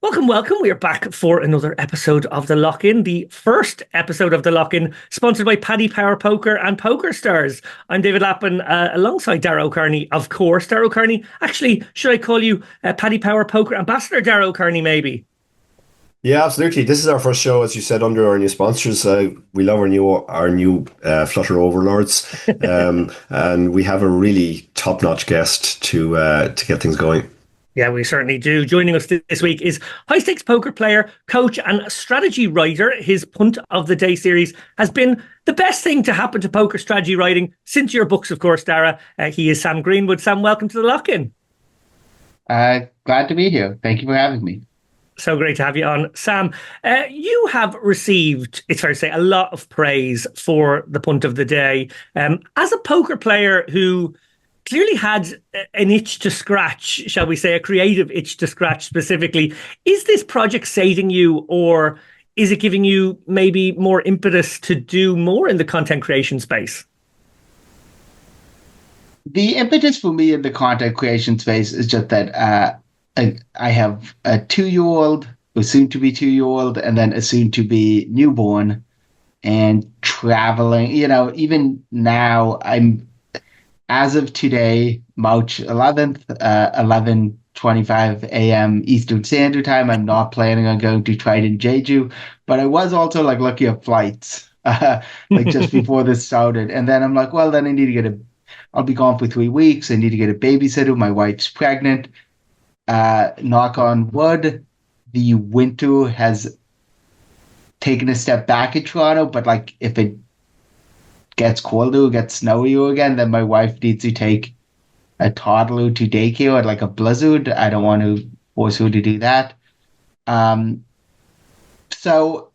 Welcome, welcome. We are back for another episode of The Lock-In, the first episode of The Lock-In, sponsored by PaddyPower Poker and Poker Stars. I'm David Lappin, alongside Dara O'Kearney, of course. Dara O'Kearney, actually, should I call you PaddyPower Poker Ambassador Dara O'Kearney, maybe? Yeah, absolutely. This is our first show, as you said, under our new sponsors. We love our new Flutter overlords, and we have a really top-notch guest to get things going. Yeah, we certainly do. Joining us this week is high-stakes poker player, coach, and strategy writer. His Punt of the Day series has been the best thing to happen to poker strategy writing since your books, of course, Dara. He is Sam Greenwood. Sam, welcome to The Lock-In. Glad to be here. Thank you for having me. So great to have you on. Sam, you have received, it's fair to say, a lot of praise for the Punt of the Day. As a poker player who clearly had an itch to scratch, shall we say, a creative itch to scratch specifically, is this project sating you, or is it giving you maybe more impetus to do more in the content creation space? The impetus for me in the content creation space is just that I have a 2-year-old, a soon-to-be 2-year-old, and then a soon-to-be newborn, and traveling. Even now, as of today, March 11th, 11:25 a.m. Eastern Standard Time, I'm not planning on going to Trident Jeju, but I was also looking at flights just before this started. And then I'm like, well, then I need to I'll be gone for 3 weeks. I need to get a babysitter. My wife's pregnant. Knock on wood, the winter has taken a step back in Toronto, but if it gets colder, gets snowier again, then my wife needs to take a toddler to daycare at a blizzard. I don't want to force her to do that. So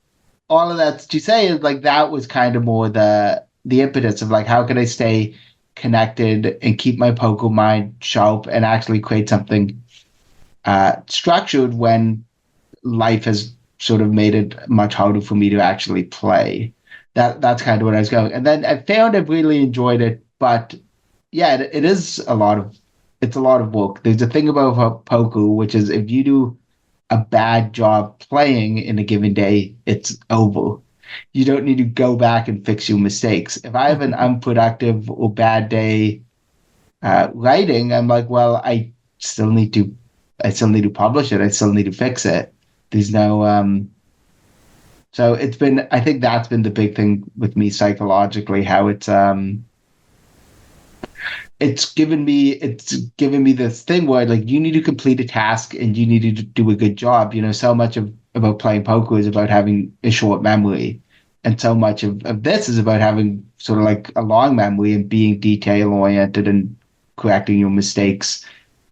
all of that to say is that was kind of more the impetus of how can I stay connected and keep my poker mind sharp and actually create something structured when life has sort of made it much harder for me to actually play. That's kind of what I was going. And then I found I've really enjoyed it, but yeah, it is a lot of work. There's a thing about poker, which is if you do a bad job playing in a given day, it's over. You don't need to go back and fix your mistakes. If I have an unproductive or bad day writing, I'm like, well, I still need to publish it. I still need to fix it. There's no so I think that's been the big thing with me psychologically, how it's given me this thing where you need to complete a task and you need to do a good job. So much about playing poker is about having a short memory, and so much of this is about having sort of a long memory and being detail oriented and correcting your mistakes,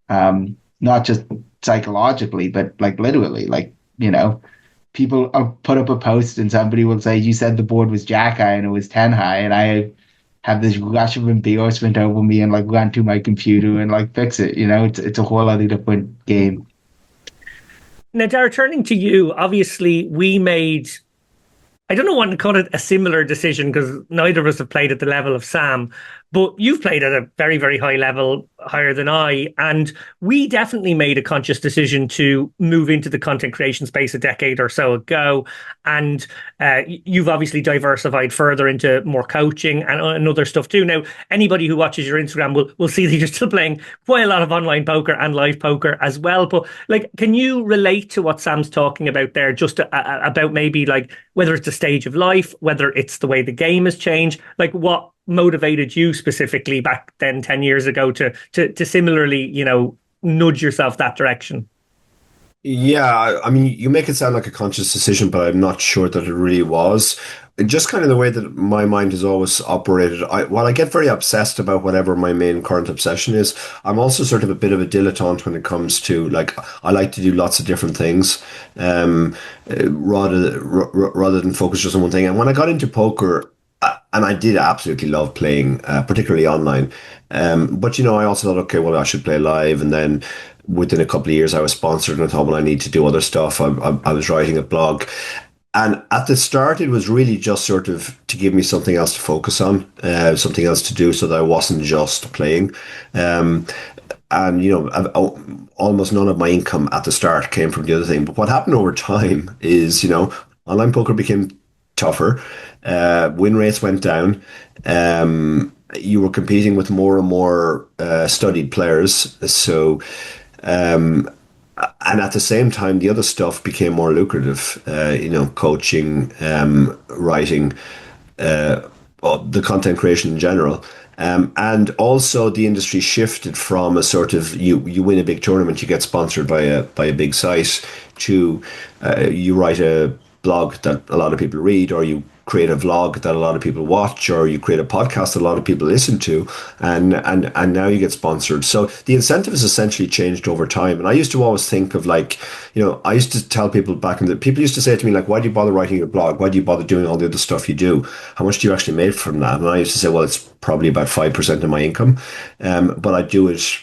not just psychologically, but literally, people put up a post and somebody will say, you said the board was jack high and it was 10 high. And I have this rush of embarrassment over me and run to my computer and fix it. It's a whole other different game. Now, Dara, turning to you, obviously we made, I don't know what to call it, a similar decision, because neither of us have played at the level of Sam, but you've played at a very, very high level, higher than I. And we definitely made a conscious decision to move into the content creation space a decade or so ago. And you've obviously diversified further into more coaching and other stuff too. Now, anybody who watches your Instagram will see that you're still playing quite a lot of online poker and live poker as well. But can you relate to what Sam's talking about there, just about maybe whether it's the stage of life, whether it's the way the game has changed, what motivated you specifically back then 10 years ago to similarly, nudge yourself that direction? Yeah, I mean, you make it sound like a conscious decision, but I'm not sure that it really was. Just kind of the way that my mind has always operated. While I get very obsessed about whatever my main current obsession is, I'm also sort of a bit of a dilettante when it comes to I like to do lots of different things, rather than focus just on one thing. And when I got into poker, and I did absolutely love playing, particularly online. But I also thought, okay, well, I should play live, and then within a couple of years, I was sponsored, and I thought, well, I need to do other stuff. I was writing a blog. And at the start, it was really just sort of to give me something else to focus on, something else to do, so that I wasn't just playing. and almost none of my income at the start came from the other thing. But what happened over time is, online poker became tougher. Win rates went down. You were competing with more and more studied players. So, and at the same time, the other stuff became more lucrative. Coaching, writing, the content creation in general. And also the industry shifted from a sort of you win a big tournament, you get sponsored by a big site, to you write a blog that a lot of people read, or you create a vlog that a lot of people watch, or you create a podcast that a lot of people listen to, and now you get sponsored. So the incentive has essentially changed over time. And I used to always think of I used to tell people people used to say to me, like, why do you bother writing your blog? Why do you bother doing all the other stuff you do? How much do you actually make from that? And I used to say, well, it's probably about 5% of my income. But I do it,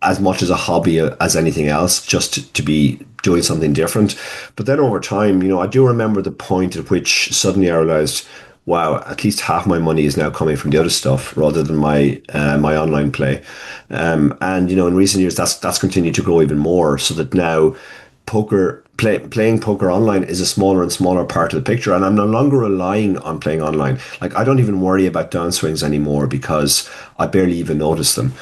as much as a hobby as anything else, just to be doing something different. But then over time, I do remember the point at which suddenly I realized, wow, at least half my money is now coming from the other stuff rather than my online play. And in recent years, that's continued to grow even more, so that now playing poker online is a smaller and smaller part of the picture, and I'm no longer relying on playing online. Like, I don't even worry about downswings anymore, because I barely even notice them.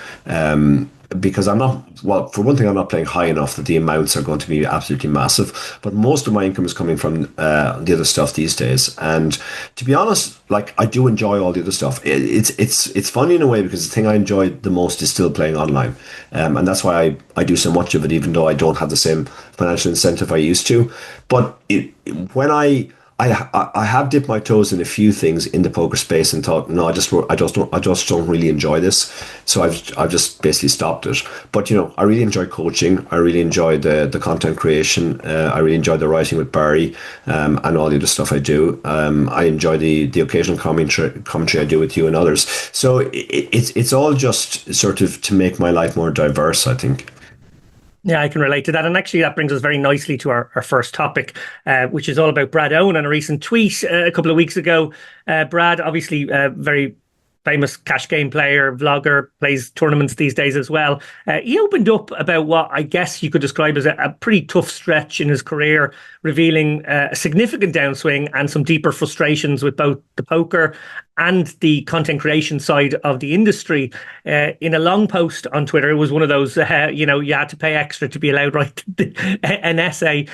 Because I'm not, well, for one thing, I'm not playing high enough that the amounts are going to be absolutely massive. But most of my income is coming from the other stuff these days. And to be honest, like, I do enjoy all the other stuff. It's funny in a way, because the thing I enjoy the most is still playing online. And that's why I do so much of it, even though I don't have the same financial incentive I used to. But when I have dipped my toes in a few things in the poker space and thought, no, I just don't really enjoy this. So I've just basically stopped it. But I really enjoy coaching. I really enjoy the content creation. I really enjoy the writing with Barry, and all the other stuff I do. I enjoy the occasional commentary I do with you and others. So it's all just sort of to make my life more diverse, I think. Yeah, I can relate to that. And actually, that brings us very nicely to our first topic, which is all about Brad Owen. And a recent tweet a couple of weeks ago, Brad, obviously very famous cash game player, vlogger, plays tournaments these days as well. He opened up about what I guess you could describe as a pretty tough stretch in his career, revealing a significant downswing and some deeper frustrations with both the poker and the content creation side of the industry. In a long post on Twitter, it was one of those, you had to pay extra to be allowed to write an essay.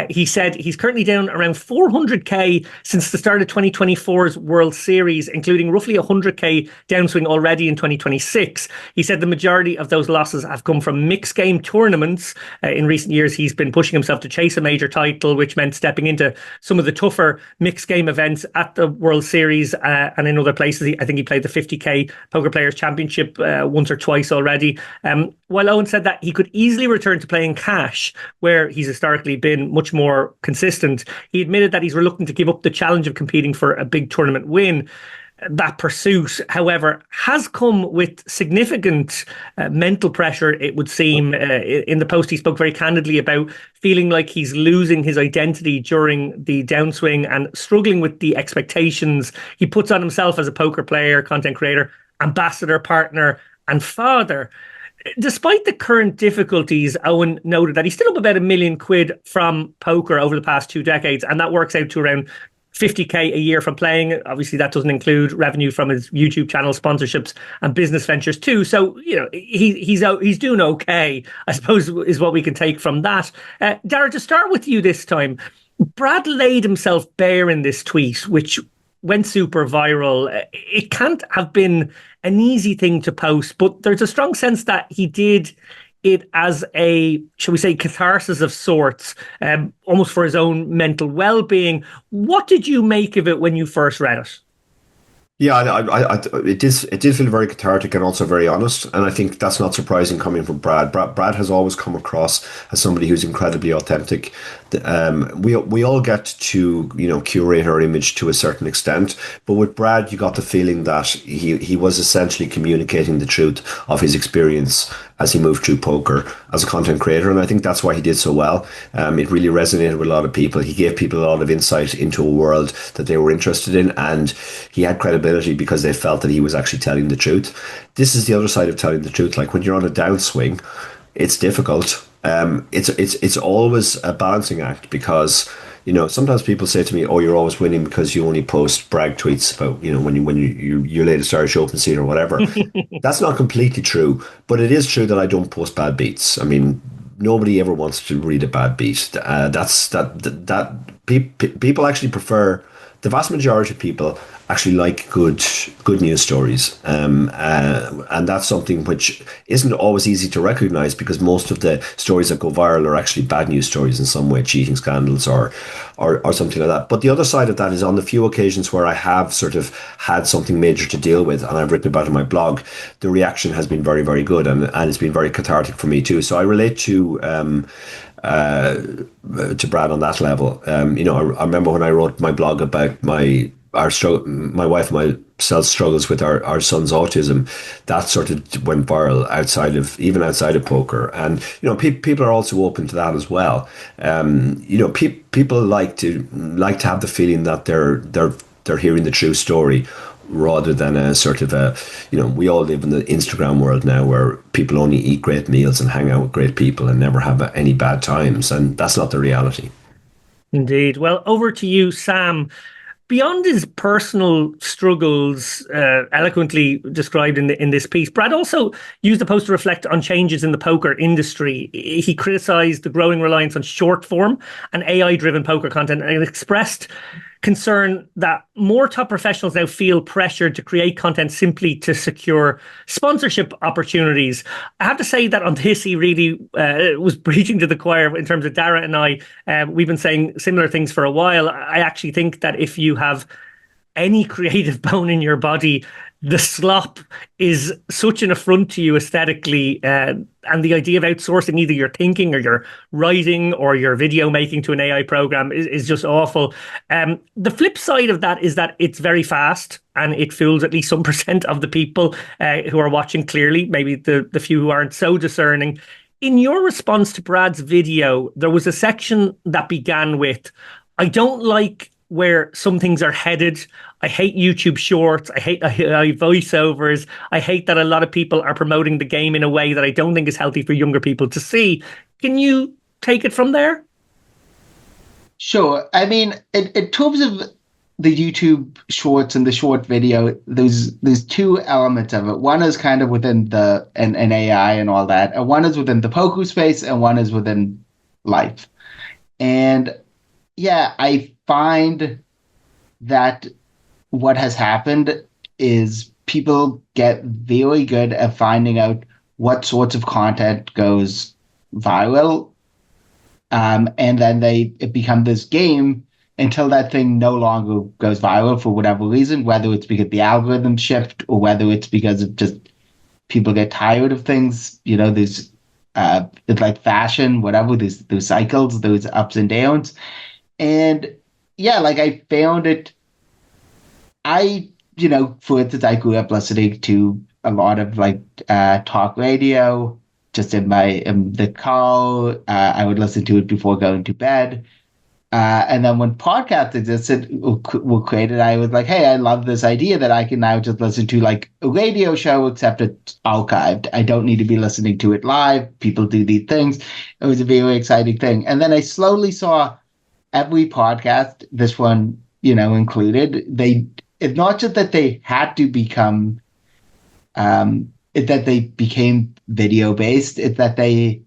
He said he's currently down around 400k since the start of 2024's World Series, including roughly 100k downswing already in 2026. He said the majority of those losses have come from mixed game tournaments. In recent years, he's been pushing himself to chase a major title, which meant stepping into some of the tougher mixed game events at the World Series and in other places. I think he played the 50k Poker Players Championship once or twice already. While Owen said that he could easily return to playing cash, where he's historically been much more consistent, he admitted that he's reluctant to give up the challenge of competing for a big tournament win. That pursuit, however, has come with significant mental pressure, it would seem. In the post, he spoke very candidly about feeling like he's losing his identity during the downswing and struggling with the expectations he puts on himself as a poker player, content creator, ambassador, partner, and father. Despite the current difficulties, Owen noted that he's still up about £1 million from poker over the past 2 decades, and that works out to around 50k a year from playing. Obviously, that doesn't include revenue from his YouTube channel, sponsorships, and business ventures too. So, he's doing okay, I suppose, is what we can take from that. Dara, to start with you this time, Brad laid himself bare in this tweet, which went super viral. It can't have been an easy thing to post, but there's a strong sense that he did it as a, shall we say, catharsis of sorts, almost for his own mental well-being. What did you make of it when you first read it? Yeah, it did feel very cathartic and also very honest, and I think that's not surprising coming from Brad. Brad has always come across as somebody who's incredibly authentic. We all get to curate our image to a certain extent, but with Brad, you got the feeling that he was essentially communicating the truth of his experience, as he moved through poker as a content creator. And I think that's why he did so well. It really resonated with a lot of people. He gave people a lot of insight into a world that they were interested in, and he had credibility because they felt that he was actually telling the truth. This is the other side of telling the truth. Like when you're on a downswing, it's difficult. It's always a balancing act because, you know, sometimes people say to me, "Oh, you're always winning because you only post brag tweets about, you know, when you latest Irish Open scene or whatever." That's not completely true, but it is true that I don't post bad beats. I mean, nobody ever wants to read a bad beat. People actually prefer. The vast majority of people actually like good news stories, and that's something which isn't always easy to recognize because most of the stories that go viral are actually bad news stories in some way, cheating scandals or something like that. But the other side of that is on the few occasions where I have sort of had something major to deal with and I've written about it in my blog, the reaction has been very, very good, and it's been very cathartic for me too. So I relate to Brad on that level. You know, I remember when I wrote my blog about my wife and myself struggles with our son's autism, that sort of went viral outside of poker. And you know, people are also open to that as well. You know, people like to have the feeling that they're hearing the true story, rather than a sort of a, you know, we all live in the Instagram world now where people only eat great meals and hang out with great people and never have any bad times, and that's not the reality. Indeed. Well, over to you, Sam. Beyond his personal struggles, eloquently described in this piece, Brad also used the post to reflect on changes in the poker industry. He criticized the growing reliance on short form and AI-driven poker content and expressed concern that more top professionals now feel pressured to create content simply to secure sponsorship opportunities. I have to say that on this, he really was preaching to the choir in terms of Dara and I. We've been saying similar things for a while. I actually think that if you have any creative bone in your body, the slop is such an affront to you aesthetically, and the idea of outsourcing either your thinking or your writing or your video making to an AI program is just awful. The flip side of that is that it's very fast and it fools at least some percent of the people who are watching clearly, maybe the few who aren't so discerning. In your response to Brad's video, there was a section that began with, "I don't like where some things are headed. I hate YouTube shorts. I hate voiceovers. I hate that a lot of people are promoting the game in a way that I don't think is healthy for younger people to see." Can you take it from there? Sure. I mean, in terms of the YouTube shorts and the short video, there's two elements of it. One is kind of within an AI and all that, and one is within the poker space, and one is within life. And yeah, I find that what has happened is people get very good at finding out what sorts of content goes viral, and then it becomes this game until that thing no longer goes viral for whatever reason, whether it's because the algorithm shift or whether it's because of just people get tired of things. You know, there's it's like fashion, whatever. There's cycles, there's ups and downs, and yeah, like I found it. You know, for instance, I grew up listening to a lot of like talk radio just in the car. I would listen to it before going to bed. And then when podcasts existed, were created, I was like, hey, I love this idea that I can now just listen to like a radio show, except it's archived. I don't need to be listening to it live. People do these things. It was a very exciting thing. And then I slowly saw every podcast, this one, you know, included, it's not just that they had to become, that they became video based, it's that they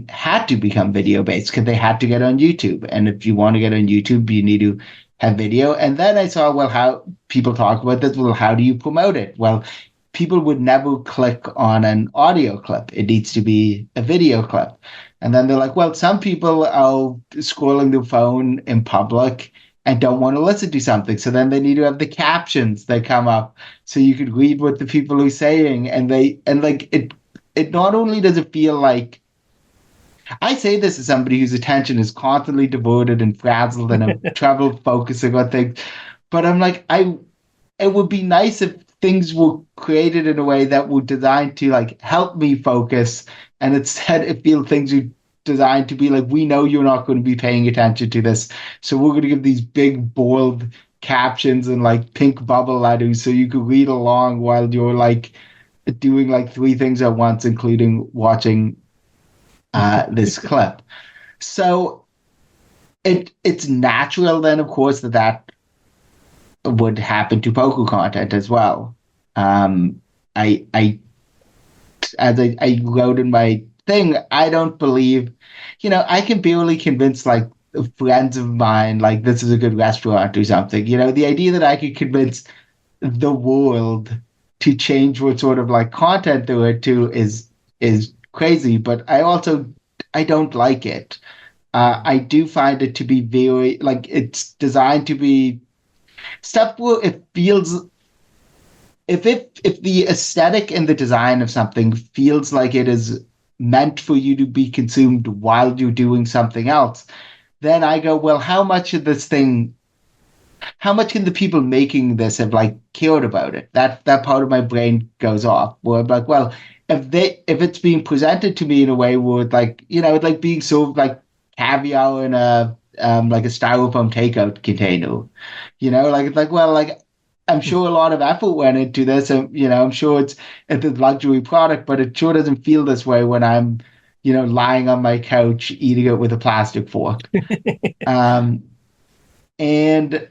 had to become video based because they had to get on YouTube. And if you want to get on YouTube, you need to have video. And then I saw, well, how people talk about this. Well, how do you promote it? Well, people would never click on an audio clip. It needs to be a video clip. And then they're like, well, some people are scrolling their phone in public and don't want to listen to something. So then they need to have the captions that come up so you could read what the people are saying. And it not only does it feel like, I say this as somebody whose attention is constantly diverted and frazzled and I'm trouble focusing on things, but I'm like, it would be nice if things were created in a way that were designed to like help me focus, and instead it feels things are designed to be like, we know you're not going to be paying attention to this, so we're going to give these big bold captions and like pink bubble letters so you could read along while you're like doing like three things at once, including watching this clip. So it's natural then, of course, that would happen to poker content as well. I as I wrote in my thing, I don't believe, I can barely convince like friends of mine like this is a good restaurant or something. The idea that I could convince the world to change what sort of like content they were to is crazy. But I don't like it. I do find it to be very like it's designed to be stuff where it feels if the aesthetic and the design of something feels like it is meant for you to be consumed while you're doing something else, then I go, well, how much can the people making this have like cared about it? That part of my brain goes off where I'm like, well, if it's being presented to me in a way where like, it's like being served like caviar in a like a styrofoam takeout container, like it's like, well, like I'm sure a lot of effort went into this, and I'm sure it's a luxury product, but it sure doesn't feel this way when I'm, lying on my couch eating it with a plastic fork. And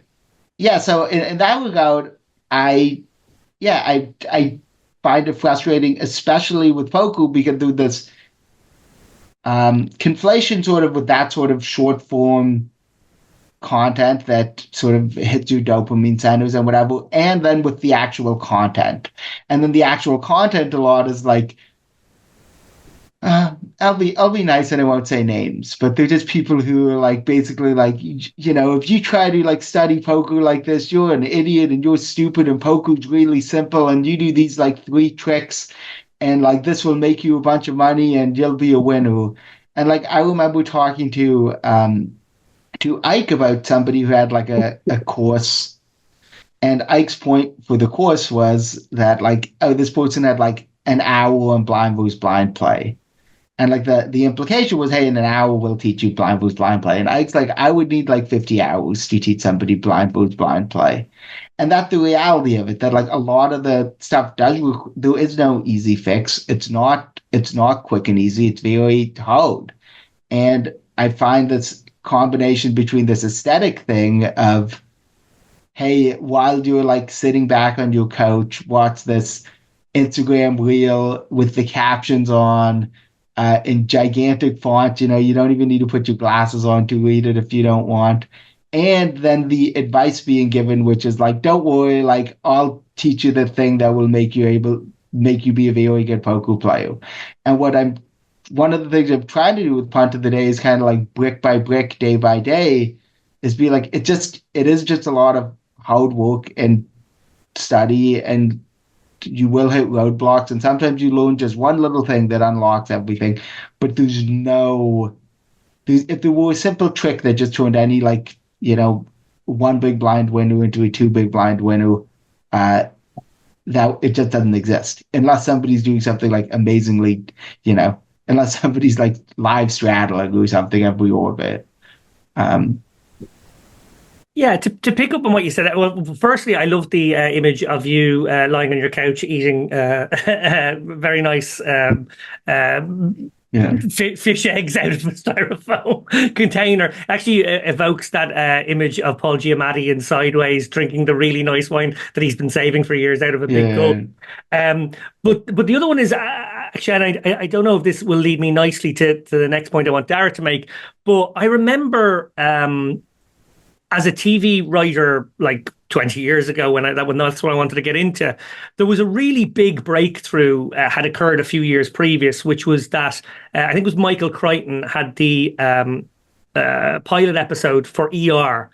yeah, so in that regard, I find it frustrating, especially with poker, because there's this conflation sort of with that sort of short form content that sort of hits your dopamine centers and whatever, and then with the actual content. And then the actual content a lot is like, I'll be nice and I won't say names, but they're just people who are like basically like, if you try to like study poker like this, you're an idiot and you're stupid and poker's really simple and you do these like 3 tricks and like this will make you a bunch of money and you'll be a winner. And like I remember talking to Ike about somebody who had like a course, and Ike's point for the course was that like, oh, this person had like an hour on blind versus blind play. And like the implication was, hey, in an hour we'll teach you blind versus blind play. And Ike's like, I would need like 50 hours to teach somebody blind versus blind play. And that's the reality of it, that like a lot of the stuff there is no easy fix. It's not quick and easy. It's very hard. And I find this combination between this aesthetic thing of, hey, while you're like sitting back on your couch, watch this Instagram reel with the captions on in gigantic font. You don't even need to put your glasses on to read it if you don't want. And then the advice being given, which is like, don't worry, like I'll teach you the thing that will make you be a very good poker player. And one of the things I'm trying to do with Punt of the Day is kind of like brick by brick, day by day, is be like, it is just a lot of hard work and study, and you will hit roadblocks, and sometimes you learn just one little thing that unlocks everything. But if there were a simple trick that just turned any like, one big blind winner into a 2 big blind winner, that it just doesn't exist unless somebody's doing something like amazingly, unless somebody's like live straddling or something every orbit. Yeah, to pick up on what you said, well, firstly, I love the image of you lying on your couch eating very nice fish eggs out of a styrofoam container. Actually evokes that image of Paul Giamatti in Sideways drinking the really nice wine that he's been saving for years out of a big cup. But the other one is actually, and I don't know if this will lead me nicely to the next point I want Dara to make, but I remember as a TV writer, like 20 years ago, when that's what I wanted to get into, there was a really big breakthrough had occurred a few years previous, which was that I think it was Michael Crichton had the pilot episode for ER.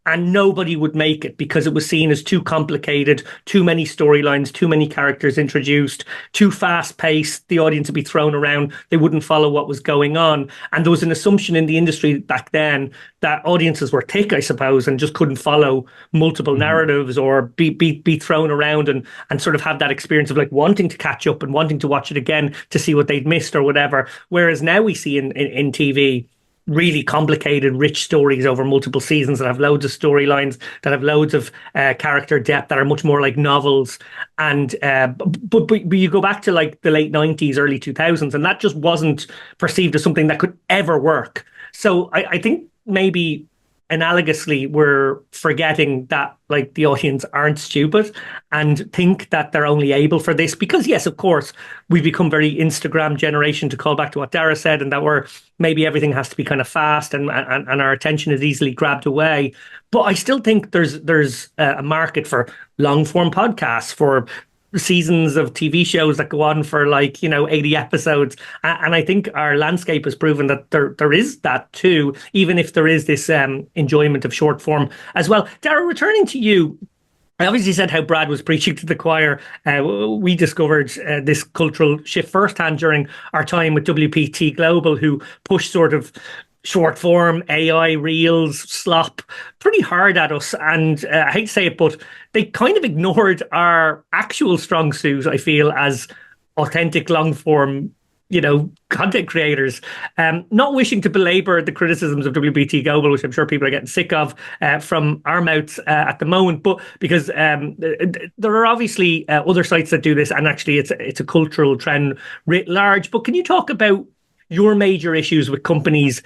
and nobody would make it because it was seen as too complicated, too many storylines, too many characters introduced, too fast paced. The audience would be thrown around. They wouldn't follow what was going on. And there was an assumption in the industry back then that audiences were thick, I suppose, and just couldn't follow multiple narratives or be thrown around and sort of have that experience of like wanting to catch up and wanting to watch it again to see what they'd missed or whatever. Whereas now we see in TV really complicated, rich stories over multiple seasons that have loads of storylines, that have loads of character depth, that are much more like novels. And but you go back to like the late 90s, early 2000s, and that just wasn't perceived as something that could ever work. So I think maybe analogously, we're forgetting that like the audience aren't stupid and think that they're only able for this because, yes, of course, we've become very Instagram generation, to call back to what Dara said, and that we're maybe everything has to be kind of fast and our attention is easily grabbed away. But I still think there's a market for long form podcasts, for seasons of TV shows that go on for 80 episodes. And I think our landscape has proven that there is that too, even if there is this enjoyment of short form as well. Dara, returning to you, I obviously said how Brad was preaching to the choir. We discovered this cultural shift firsthand during our time with WPT Global, who pushed sort of short form, AI, reels, slop pretty hard at us. And I hate to say it, but they kind of ignored our actual strong suit, I feel, as authentic long form, content creators. Not wishing to belabor the criticisms of WPT Global, which I'm sure people are getting sick of from our mouths at the moment, but because there are obviously other sites that do this, and actually it's a cultural trend writ large. But can you talk about your major issues with companies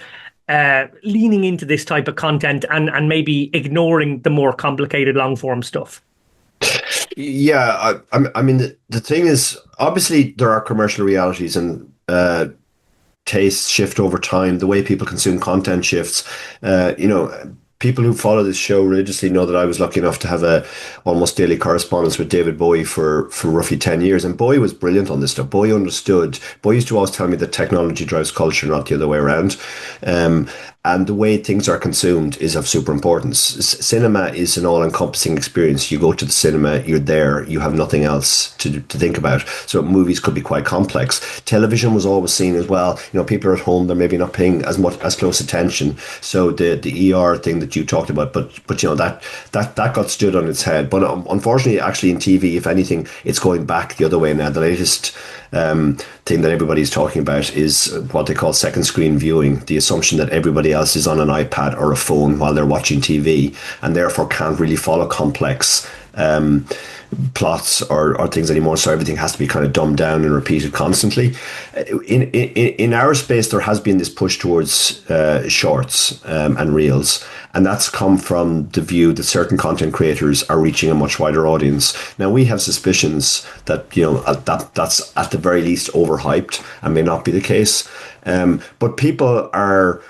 leaning into this type of content and maybe ignoring the more complicated long form stuff? Yeah, I mean, the thing is, obviously there are commercial realities and tastes shift over time. The way people consume content shifts. People who follow this show religiously know that I was lucky enough to have a almost daily correspondence with David Bowie for roughly 10 years. And Bowie was brilliant on this stuff. Bowie understood. Bowie used to always tell me that technology drives culture, not the other way around. And the way things are consumed is of super importance. Cinema is an all-encompassing experience. You go to the cinema, you're there, you have nothing else to think about. So movies could be quite complex. Television was always seen as well. People are at home, they're maybe not paying as close attention. So the ER thing that you talked about, but that got stood on its head. But unfortunately, actually in TV, if anything, it's going back the other way now. The latest thing that everybody's talking about is what they call second screen viewing, the assumption that everybody else is on an iPad or a phone while they're watching TV and therefore can't really follow complex plots or things anymore. So everything has to be kind of dumbed down and repeated constantly. In our space, there has been this push towards shorts and reels, and that's come from the view that certain content creators are reaching a much wider audience. Now, we have suspicions that that's at the very least overhyped and may not be the case. But people are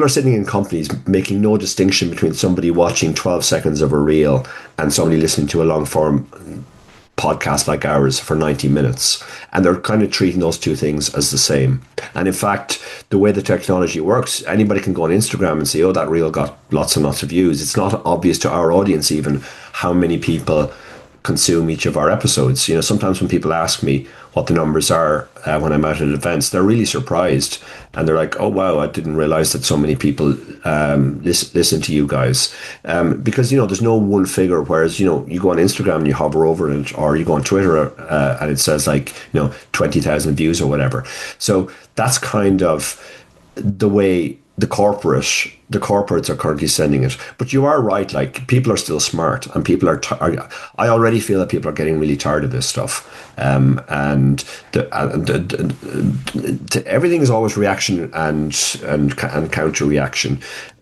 sitting in companies making no distinction between somebody watching 12 seconds of a reel and somebody listening to a long form podcast like ours for 90 minutes. And they're kind of treating those two things as the same. And in fact, the way the technology works, anybody can go on Instagram and say, oh, that reel got lots and lots of views. It's not obvious to our audience even how many people consume each of our episodes. Sometimes when people ask me what the numbers are when I'm out at events, they're really surprised and they're like, oh wow, I didn't realize that so many people listen to you guys, because there's no one figure. Whereas you go on Instagram and you hover over it, or you go on Twitter and it says 20,000 views or whatever. So that's kind of the way the corporates are currently sending it. But you are right, people are still smart, and people are I already feel that people are getting really tired of this stuff, and everything is always reaction and counter reaction.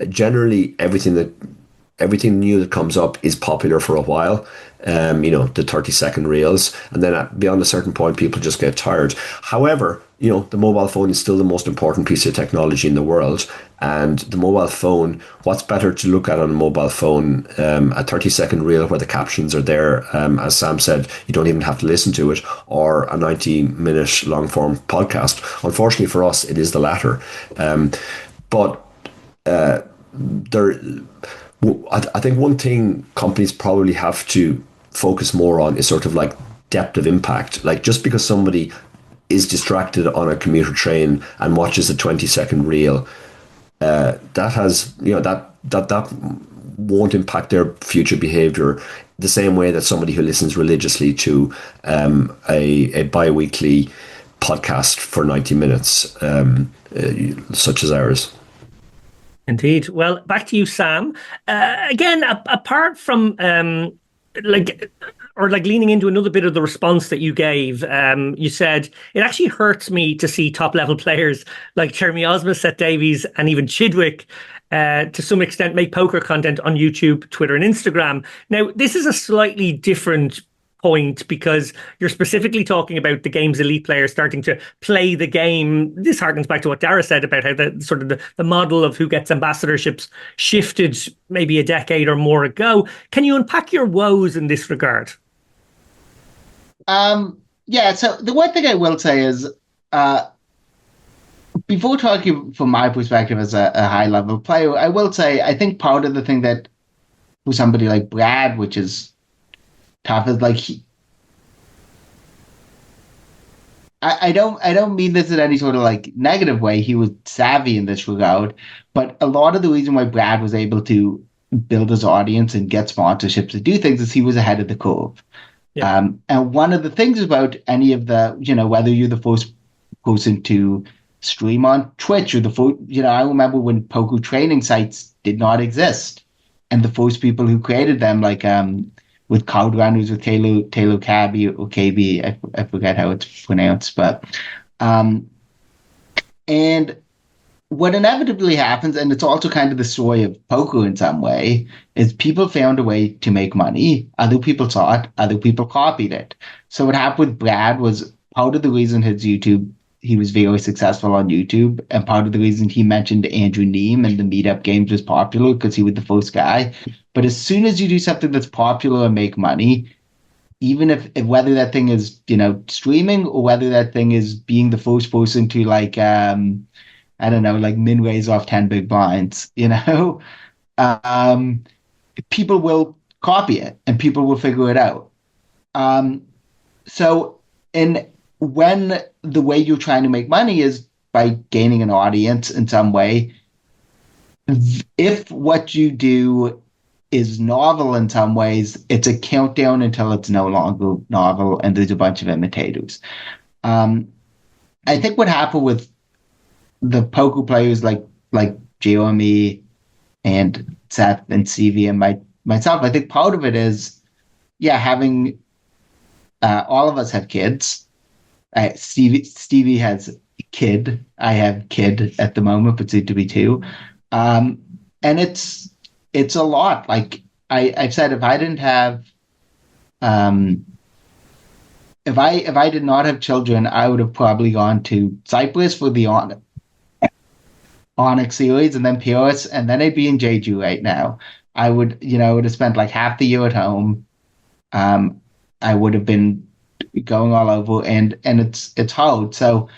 Generally, everything new that comes up is popular for a while. The 30-second reels, and then beyond a certain point, people just get tired. However, the mobile phone is still the most important piece of technology in the world. And the mobile phone, what's better to look at on a mobile phone? A 30-second reel where the captions are there. As Sam said, you don't even have to listen to it, or a 90-minute long-form podcast. Unfortunately for us, it is the latter. But there, I think one thing companies probably have to focus more on is sort of like depth of impact. Like just because somebody is distracted on a commuter train and watches a 20-second reel, that has, that won't impact their future behavior the same way that somebody who listens religiously to a bi-weekly podcast for 90 minutes, such as ours. Indeed. Well, back to you, Sam. Again, apart from leaning into another bit of the response that you gave, you said it actually hurts me to see top level players like Jeremy Osmus, Seth Davies, and even Chidwick to some extent make poker content on YouTube, Twitter, and Instagram. Now, this is a slightly different point because you're specifically talking about the game's elite players starting to play the game. This harkens back to what Dara said about how the sort of the model of who gets ambassadorships shifted maybe a decade or more ago. Can you unpack your woes in this regard? Yeah, so the one thing I will say is, before talking from my perspective as a high-level player, I will say I think part of the thing that for somebody like Brad, which is tough, is like I don't mean this in any sort of like negative way. He was savvy in this regard, but a lot of the reason why Brad was able to build his audience and get sponsorships and do things is he was ahead of the curve. Yeah. And one of the things about any of the, whether you're the first person to stream on Twitch or the first, I remember when poker training sites did not exist, and the first people who created them, like with Cloud Runners with Taylor Cabby or KB, I forget how it's pronounced, but and what inevitably happens, and it's also kind of the story of poker in some way, is people found a way to make money. Other people saw it, other people copied it. So what happened with Brad was part of the reason he was very successful on YouTube, and part of the reason he mentioned Andrew Neem and the meetup games was popular because he was the first guy. But as soon as you do something that's popular and make money, even if whether that thing is, streaming or whether that thing is being the first person to like, I don't know, like min raise off 10 big blinds, people will copy it and people will figure it out. When the way you're trying to make money is by gaining an audience in some way, if what you do is novel in some ways, it's a countdown until it's no longer novel and there's a bunch of imitators. I think what happened with the poker players like Jeremy and Seth and CV and myself, I think part of it is, having all of us have kids. Stevie has a kid. I have kid at the moment, but soon to be two. And it's a lot. Like I've said, if I didn't have, if I did not have children, I would have probably gone to Cyprus for the Onyx series and then Paris, and then I'd be in Jeju right now. I would have spent like half the year at home. I would have been going all over, and it's hard. So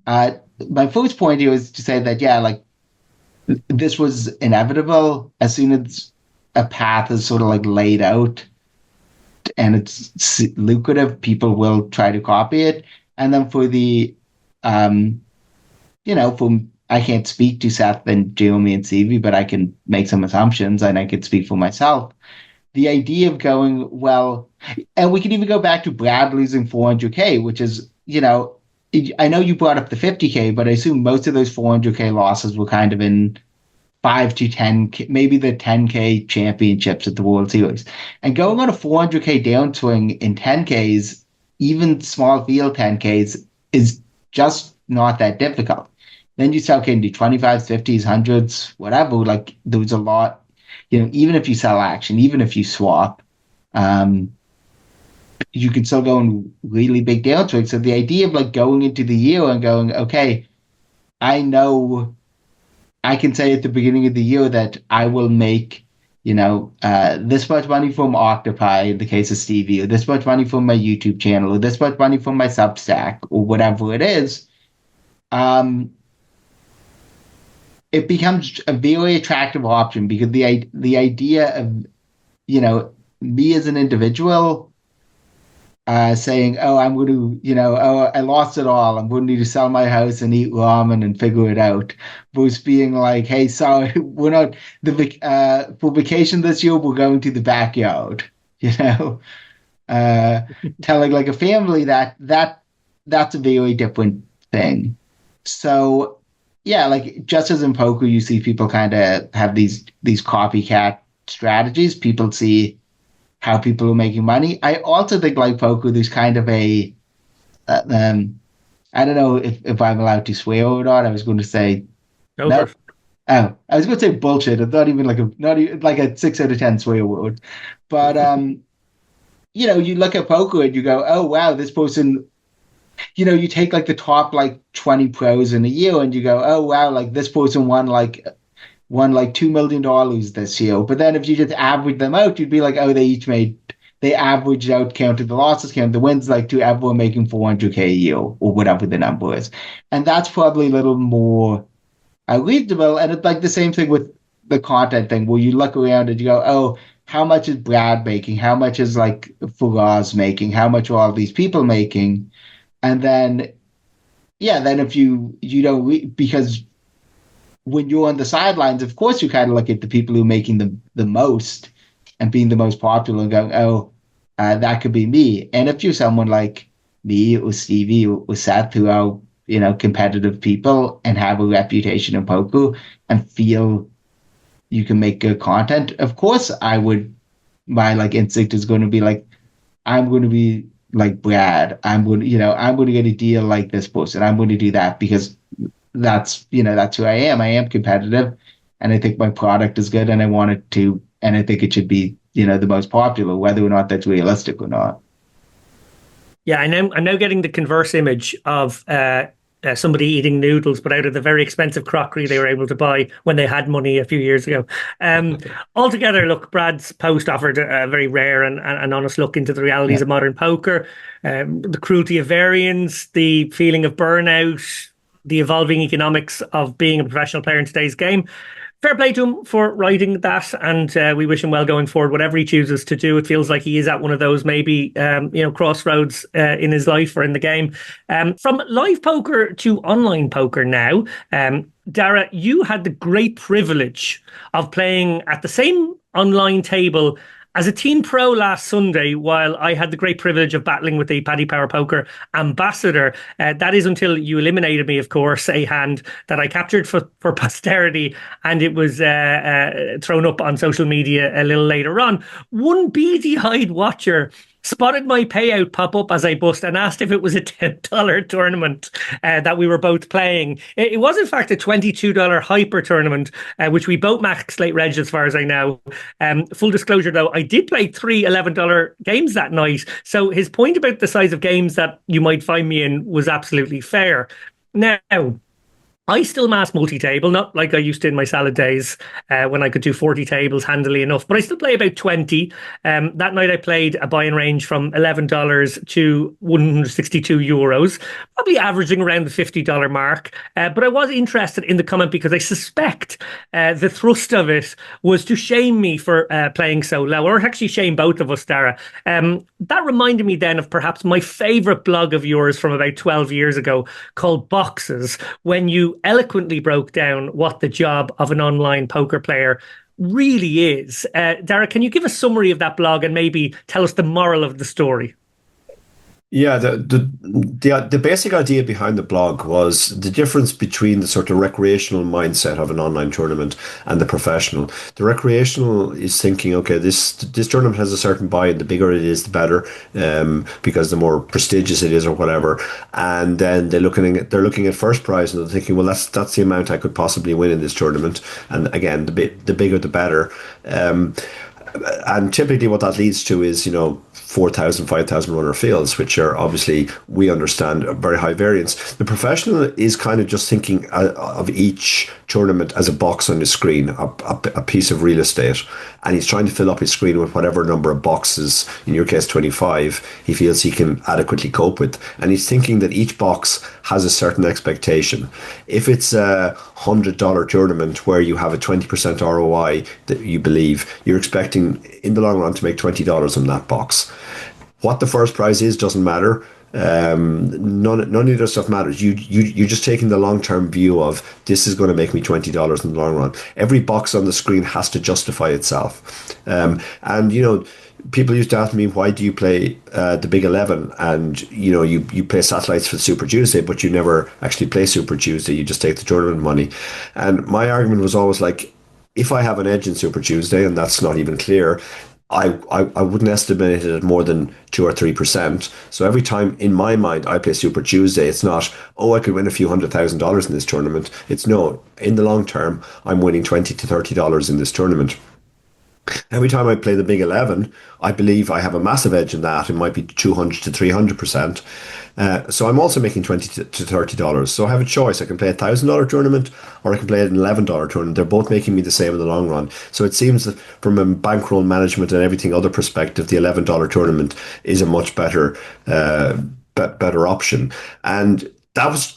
my first point here is to say that this was inevitable. As soon as a path is sort of like laid out and it's lucrative, people will try to copy it. And then for the I can't speak to Seth and Jeremy and CV, but I can make some assumptions and I could speak for myself. The idea of going, well, and we can even go back to Brad losing 400K, which is, I know you brought up the 50K, but I assume most of those 400K losses were kind of in 5 to 10, maybe the 10K championships at the World Series. And going on a 400K downswing in 10Ks, even small field 10Ks, is just not that difficult. Then you start getting to 25s, 50s, 100s, whatever. Like there was a lot, even if you sell action, even if you swap, you can still go in really big downswings. So the idea of like going into the year and going, okay, I know I can say at the beginning of the year that I will make, this much money from Octopi in the case of Stevie, or this much money from my YouTube channel, or this much money from my Substack, or whatever it is. it becomes a very attractive option because the idea of, me as an individual saying, oh, I'm going to, oh, I lost it all. I'm going to need to sell my house and eat ramen and figure it out. Versus being like, hey, sorry, we're not for vacation this year. We're going to the backyard. Telling like a family that's a very different thing. So yeah, like just as in poker, you see people kind of have these copycat strategies. People see how people are making money. I also think like poker, there's kind of a I don't know if I'm allowed to swear or not. I was going to say no. Oh, I was going to say bullshit. It's not even like a 6 out of 10 swear word, but you look at poker and you go, oh wow, this person. You take like the top like 20 pros in a year and you go, oh wow, like this person won like $2 million this year. But then if you just average them out, you'd be like, oh, they averaged out, counted the losses, counted the wins, like to everyone making 400K a year or whatever the number is. And that's probably a little more reasonable. And it's like the same thing with the content thing where you look around and you go, oh, how much is Brad making? How much is like Faraz making? How much are all these people making? And then, then if you don't, because when you're on the sidelines, of course, you kind of look at the people who are making the most and being the most popular and going, oh, that could be me. And if you're someone like me or Stevie or Seth, who are, competitive people and have a reputation in poker and feel you can make good content, of course, my like instinct is going to be like, I'm going to be like Brad, I'm going to get a deal like this person. I'm going to do that because that's who I am. I am competitive and I think my product is good and I want it to, and I think it should be, the most popular, whether or not that's realistic or not. Yeah, I'm now getting the converse image of somebody eating noodles, but out of the very expensive crockery they were able to buy when they had money a few years ago. Altogether, look, Brad's post offered a very rare and honest look into the realities of modern poker, the cruelty of variance, the feeling of burnout, the evolving economics of being a professional player in today's game. Fair play to him for writing that, and we wish him well going forward. Whatever he chooses to do, it feels like he is at one of those maybe crossroads in his life or in the game. From live poker to online poker now, Dara, you had the great privilege of playing at the same online table as a teen pro last Sunday, while I had the great privilege of battling with the PaddyPower Poker ambassador. That is until you eliminated me, of course, a hand that I captured for posterity, and it was thrown up on social media a little later on. One beady-eyed watcher spotted my payout pop up as I bust and asked if it was a $10 tournament that we were both playing. It was, in fact, a $22 hyper tournament, which we both maxed late reg as far as I know. Full disclosure, though, I did play 3 $11 games that night. So his point about the size of games that you might find me in was absolutely fair. Now, I still mass multi-table, not like I used to in my salad days when I could do 40 tables handily enough, but I still play about 20. That night I played a buy-in range from $11 to €162, probably averaging around the $50 mark. But I was interested in the comment because I suspect the thrust of it was to shame me for playing so low, or actually shame both of us, Dara. That reminded me then of perhaps my favourite blog of yours from about 12 years ago called Boxes, when you eloquently broke down what the job of an online poker player really is. Dara, can you give a summary of that blog and maybe tell us the moral of the story? Yeah, the basic idea behind the blog was the difference between the sort of recreational mindset of an online tournament and the professional. The recreational is thinking, okay, this tournament has a certain buy-in. The bigger it is, the better, because the more prestigious it is, or whatever. And then they're looking at first prize and they're thinking, well, that's the amount I could possibly win in this tournament. And again, the bigger the better. And typically what that leads to is, 4,000, 5,000 runner fields, which are obviously, we understand, a very high variance. The professional is kind of just thinking of each tournament as a box on the screen, a piece of real estate. and he's trying to fill up his screen with whatever number of boxes, in your case 25, he feels he can adequately cope with. And he's thinking that each box has a certain expectation. If it's a $100 tournament where you have a 20% ROI that you believe, you're expecting in the long run to make $20 on that box. What the first prize is doesn't matter. None of the stuff matters. You're just taking the long-term view of this is going to make me $20 in the long run. Every box on the screen has to justify itself. And people used to ask me, why do you play the Big 11? And you play satellites for Super Tuesday, but you never actually play Super Tuesday. You just take the tournament money. And my argument was always like, if I have an edge in Super Tuesday, and that's not even clear, I wouldn't estimate it at more than 2 or 3%. So every time in my mind I play Super Tuesday, it's not, I could win a few $100,000 in this tournament. It's no, in the long term, I'm winning $20 to $30 in this tournament. Every time I play the Big 11, I believe I have a massive edge in that. It might be 200 to 300%. So I'm also making $20 to $30. So I have a choice. I can play a $1,000 tournament, or I can play an $11 tournament. They're both making me the same in the long run. So it seems that from a bankroll management and everything other perspective, the $11 tournament is a much better option. And that was,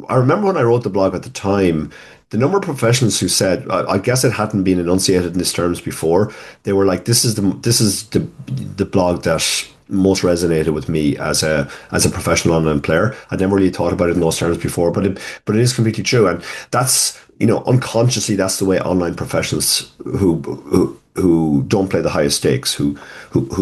I remember when I wrote the blog at the time, the number of professionals who said, I guess it hadn't been enunciated in these terms before. They were like, this is the blog that most resonated with me as a professional online player. I'd never really thought about it in those terms before, but it is completely true. And that's, unconsciously, that's the way online professionals who don't play the highest stakes, who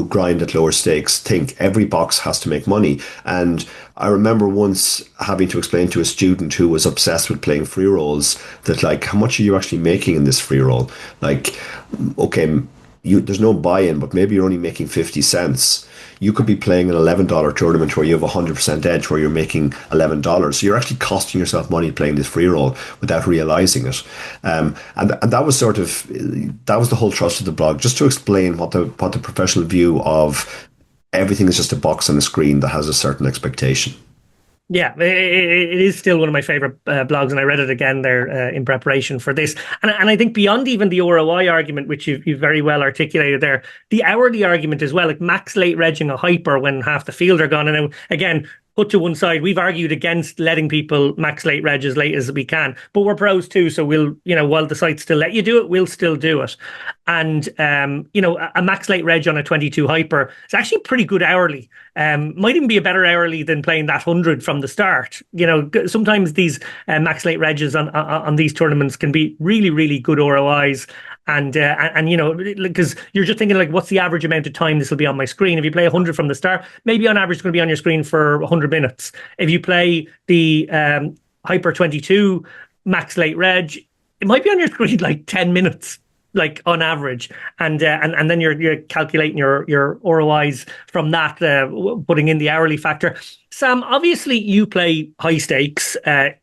grind at lower stakes, think every box has to make money. And I remember once having to explain to a student who was obsessed with playing free rolls that, like, how much are you actually making in this free roll? Like, okay, there's no buy-in, but maybe you're only making 50 cents. You could be playing an $11 tournament where you have 100% edge, where you're making $11. So you're actually costing yourself money playing this free roll without realizing it. And that was that was the whole thrust of the blog, just to explain what the professional view of everything is just a box on a screen that has a certain expectation. Yeah, it is still one of my favorite blogs, and I read it again there in preparation for this. And I think beyond even the ROI argument, which you've very well articulated there, the hourly argument as well, like max late regging a hyper when half the field are gone. And again, put to one side, we've argued against letting people max late reg as late as we can, but we're pros too, so we'll, while the sites still let you do it, we'll still do it. And a max late reg on a 22 hyper is actually pretty good hourly. Might even be a better hourly than playing that 100 from the start. Sometimes these max late regs on these tournaments can be really, really good ROIs. And because you're just thinking, like, what's the average amount of time this will be on my screen? If you play 100 from the start, maybe on average it's going to be on your screen for 100 minutes. If you play the Hyper 22 max late reg, it might be on your screen like 10 minutes, like on average. And then you're calculating your ROIs from that, putting in the hourly factor. Sam, obviously you play high stakes.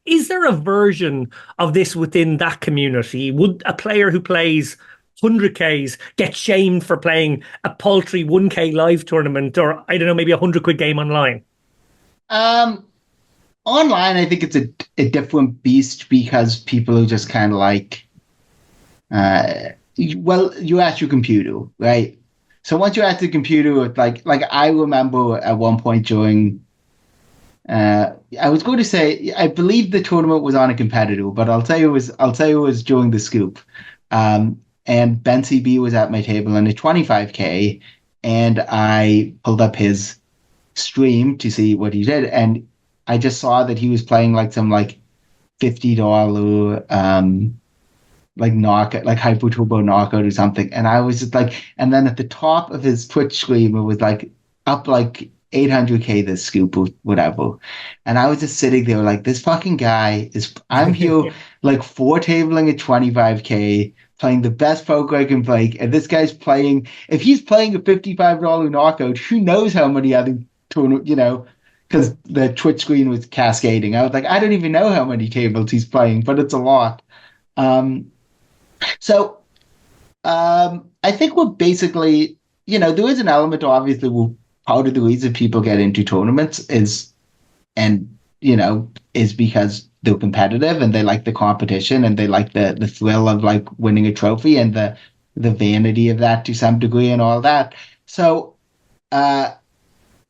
Is there a version of this within that community? Would a player who plays 100Ks get shamed for playing a paltry 1K live tournament, or I don't know, maybe £100 game online? Online, I think it's a different beast, because people are just kind of like, you ask your computer, right? So once you ask the computer, like I remember at one point during, I was going to say, I believe the tournament was on a competitor, but I'll tell you it was during the scoop. And Ben CB was at my table in a 25K, and I pulled up his stream to see what he did, and I just saw that he was playing like some like $50 like knockout, like hyper turbo knockout or something, and I was just like, and then at the top of his Twitch stream it was like up like 800K this scoop or whatever, and I was just sitting there like, this fucking guy is, I'm here like 4-tabling at 25K, playing the best poker I can play, and this guy's playing, if he's playing a $55 knockout, who knows how many other tournament, because the Twitch screen was cascading. I was like, I don't even know how many tables he's playing, but it's a lot. So I think we're basically, there is an element, obviously, part of the reason people get into tournaments is because they're competitive and they like the competition and they like the thrill of like winning a trophy and the the vanity of that to some degree and all that. So, and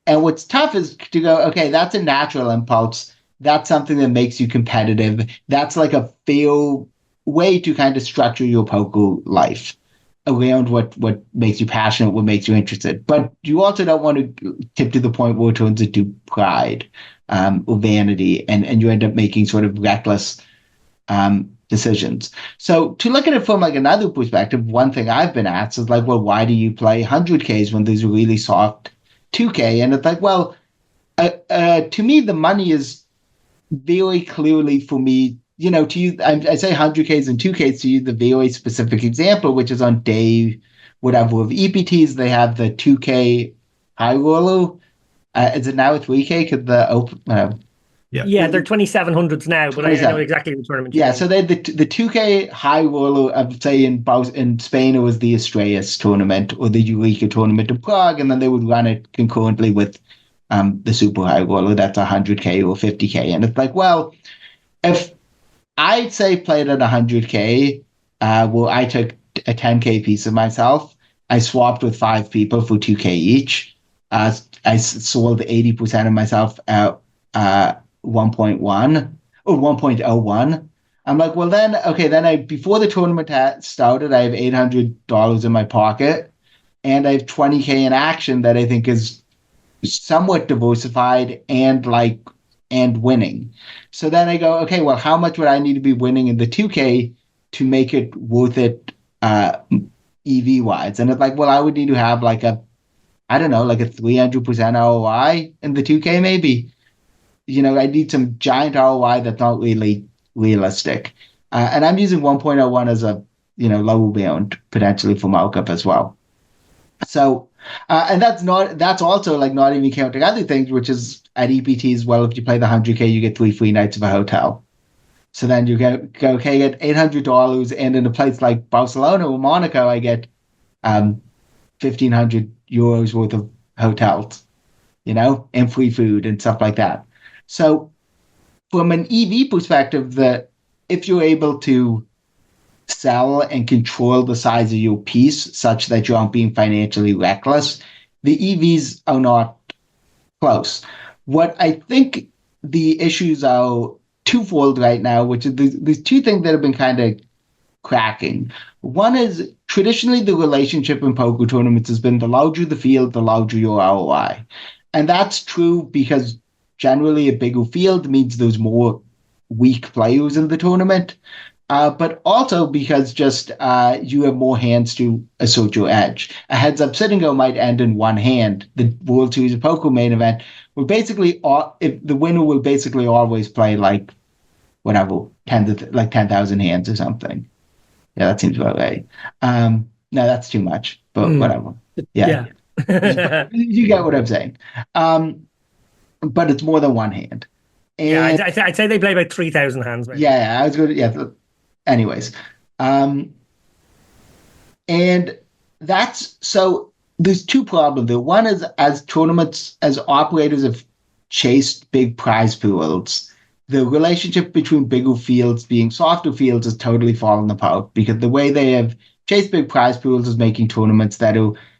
what's tough is to go, okay, that's a natural impulse. That's something that makes you competitive. That's like a fair way to kind of structure your poker life around what makes you passionate, what makes you interested. But you also don't want to tip to the point where it turns into pride or vanity, and you end up making sort of reckless decisions. So to look at it from like another perspective, one thing I've been asked is like, well, why do you play 100Ks when there's a really soft 2K? And it's like, well, to me, the money is very clearly for me, to you, I say 100Ks and 2Ks to use the very specific example, which is on day whatever of EPTs, they have the 2K high roller. Is it now a 3K? Because the open. Yeah, they're 2700s now, but I know exactly the tournament. Yeah, so they the 2K high roller, I would say in Spain it was the Estrellas tournament or the Eureka tournament in Prague, and then they would run it concurrently with the super high roller. That's 100K or 50K, and it's like, well, if I'd say played at 100K, well, I took a 10K piece of myself. I swapped with 5 people for 2K each. I sold 80% of myself at 1.1 or 1.01. I'm like, well, then before the tournament started, I have $800 in my pocket, and I have 20K in action that I think is somewhat diversified and winning. So then I go, okay, well, how much would I need to be winning in the 2K to make it worth it EV wise? And it's like, well, I would need to have like a 300% ROI in the 2K maybe. I need some giant ROI that's not really realistic. And I'm using 1.01 as a, lower bound potentially for markup as well. So, and that's also like not even counting other things, which is at EPT as well. If you play the 100K, you get 3 free nights of a hotel. So then you go, okay, get $800, and in a place like Barcelona or Monaco, I get 1,500 euros worth of hotels, and free food and stuff like that. So from an EV perspective, that if you're able to sell and control the size of your piece such that you aren't being financially reckless, the EVs are not close. What I think the issues are twofold right now, which is there's 2 things that have been kind of cracking. One is traditionally the relationship in poker tournaments has been the larger the field, the larger your ROI. And that's true because generally a bigger field means there's more weak players in the tournament, but also because just you have more hands to assert your edge. A heads-up sitting go might end in 1 hand. The World Series of Poker main event will basically, if the winner will basically always play like whatever, 10,000 hands or something. Yeah, that seems about right. No, that's too much, but whatever. Yeah. You get what I'm saying. But it's more than 1 hand. And, yeah, I'd say they play about 3,000 hands. Maybe. Yeah, I was good. Yeah. Anyways, and that's so. There's 2 problems there. One is as operators have chased big prize pools, the relationship between bigger fields being softer fields has totally fallen apart because the way they have chased big prize pools is making tournaments that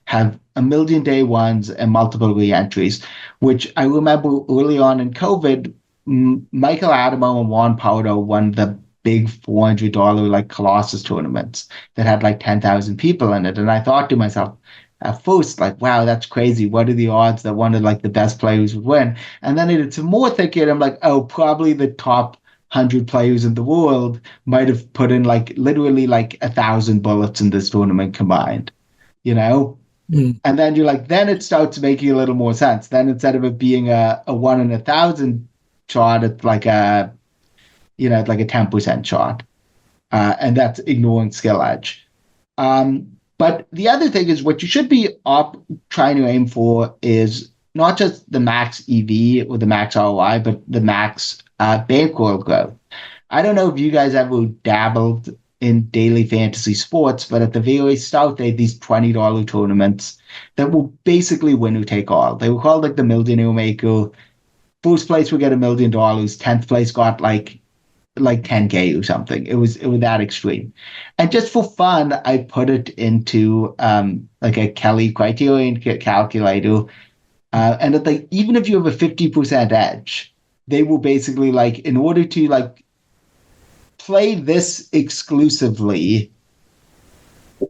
have 1 million day ones and multiple re-entries, which I remember early on in COVID, Michael Adamo and Juan Pardo won the big $400 like Colossus tournaments that had like 10,000 people in it. And I thought to myself at first, like, wow, that's crazy. What are the odds that one of like the best players would win? And then I did some more thinking. I'm like, oh, probably the top 100 players in the world might have put in like literally like 1,000 bullets in this tournament combined, And then you're like, then it starts making a little more sense. Then instead of it being a 1 in 1,000 shot, it's like a 10% shot. And that's ignoring skill edge. But the other thing is what you should be trying to aim for is not just the max EV or the max ROI, but the max bankroll growth. I don't know if you guys ever dabbled in daily fantasy sports, but at the very start, they had these $20 tournaments that were basically winner take all. They were called like the Millionaire Maker. First place would get $1 million. 10th place got like like 10K or something. It was that extreme. And just for fun, I put it into like a Kelly criterion calculator. And it's like, even if you have a 50% edge, they will basically, like, in order to like play this exclusively,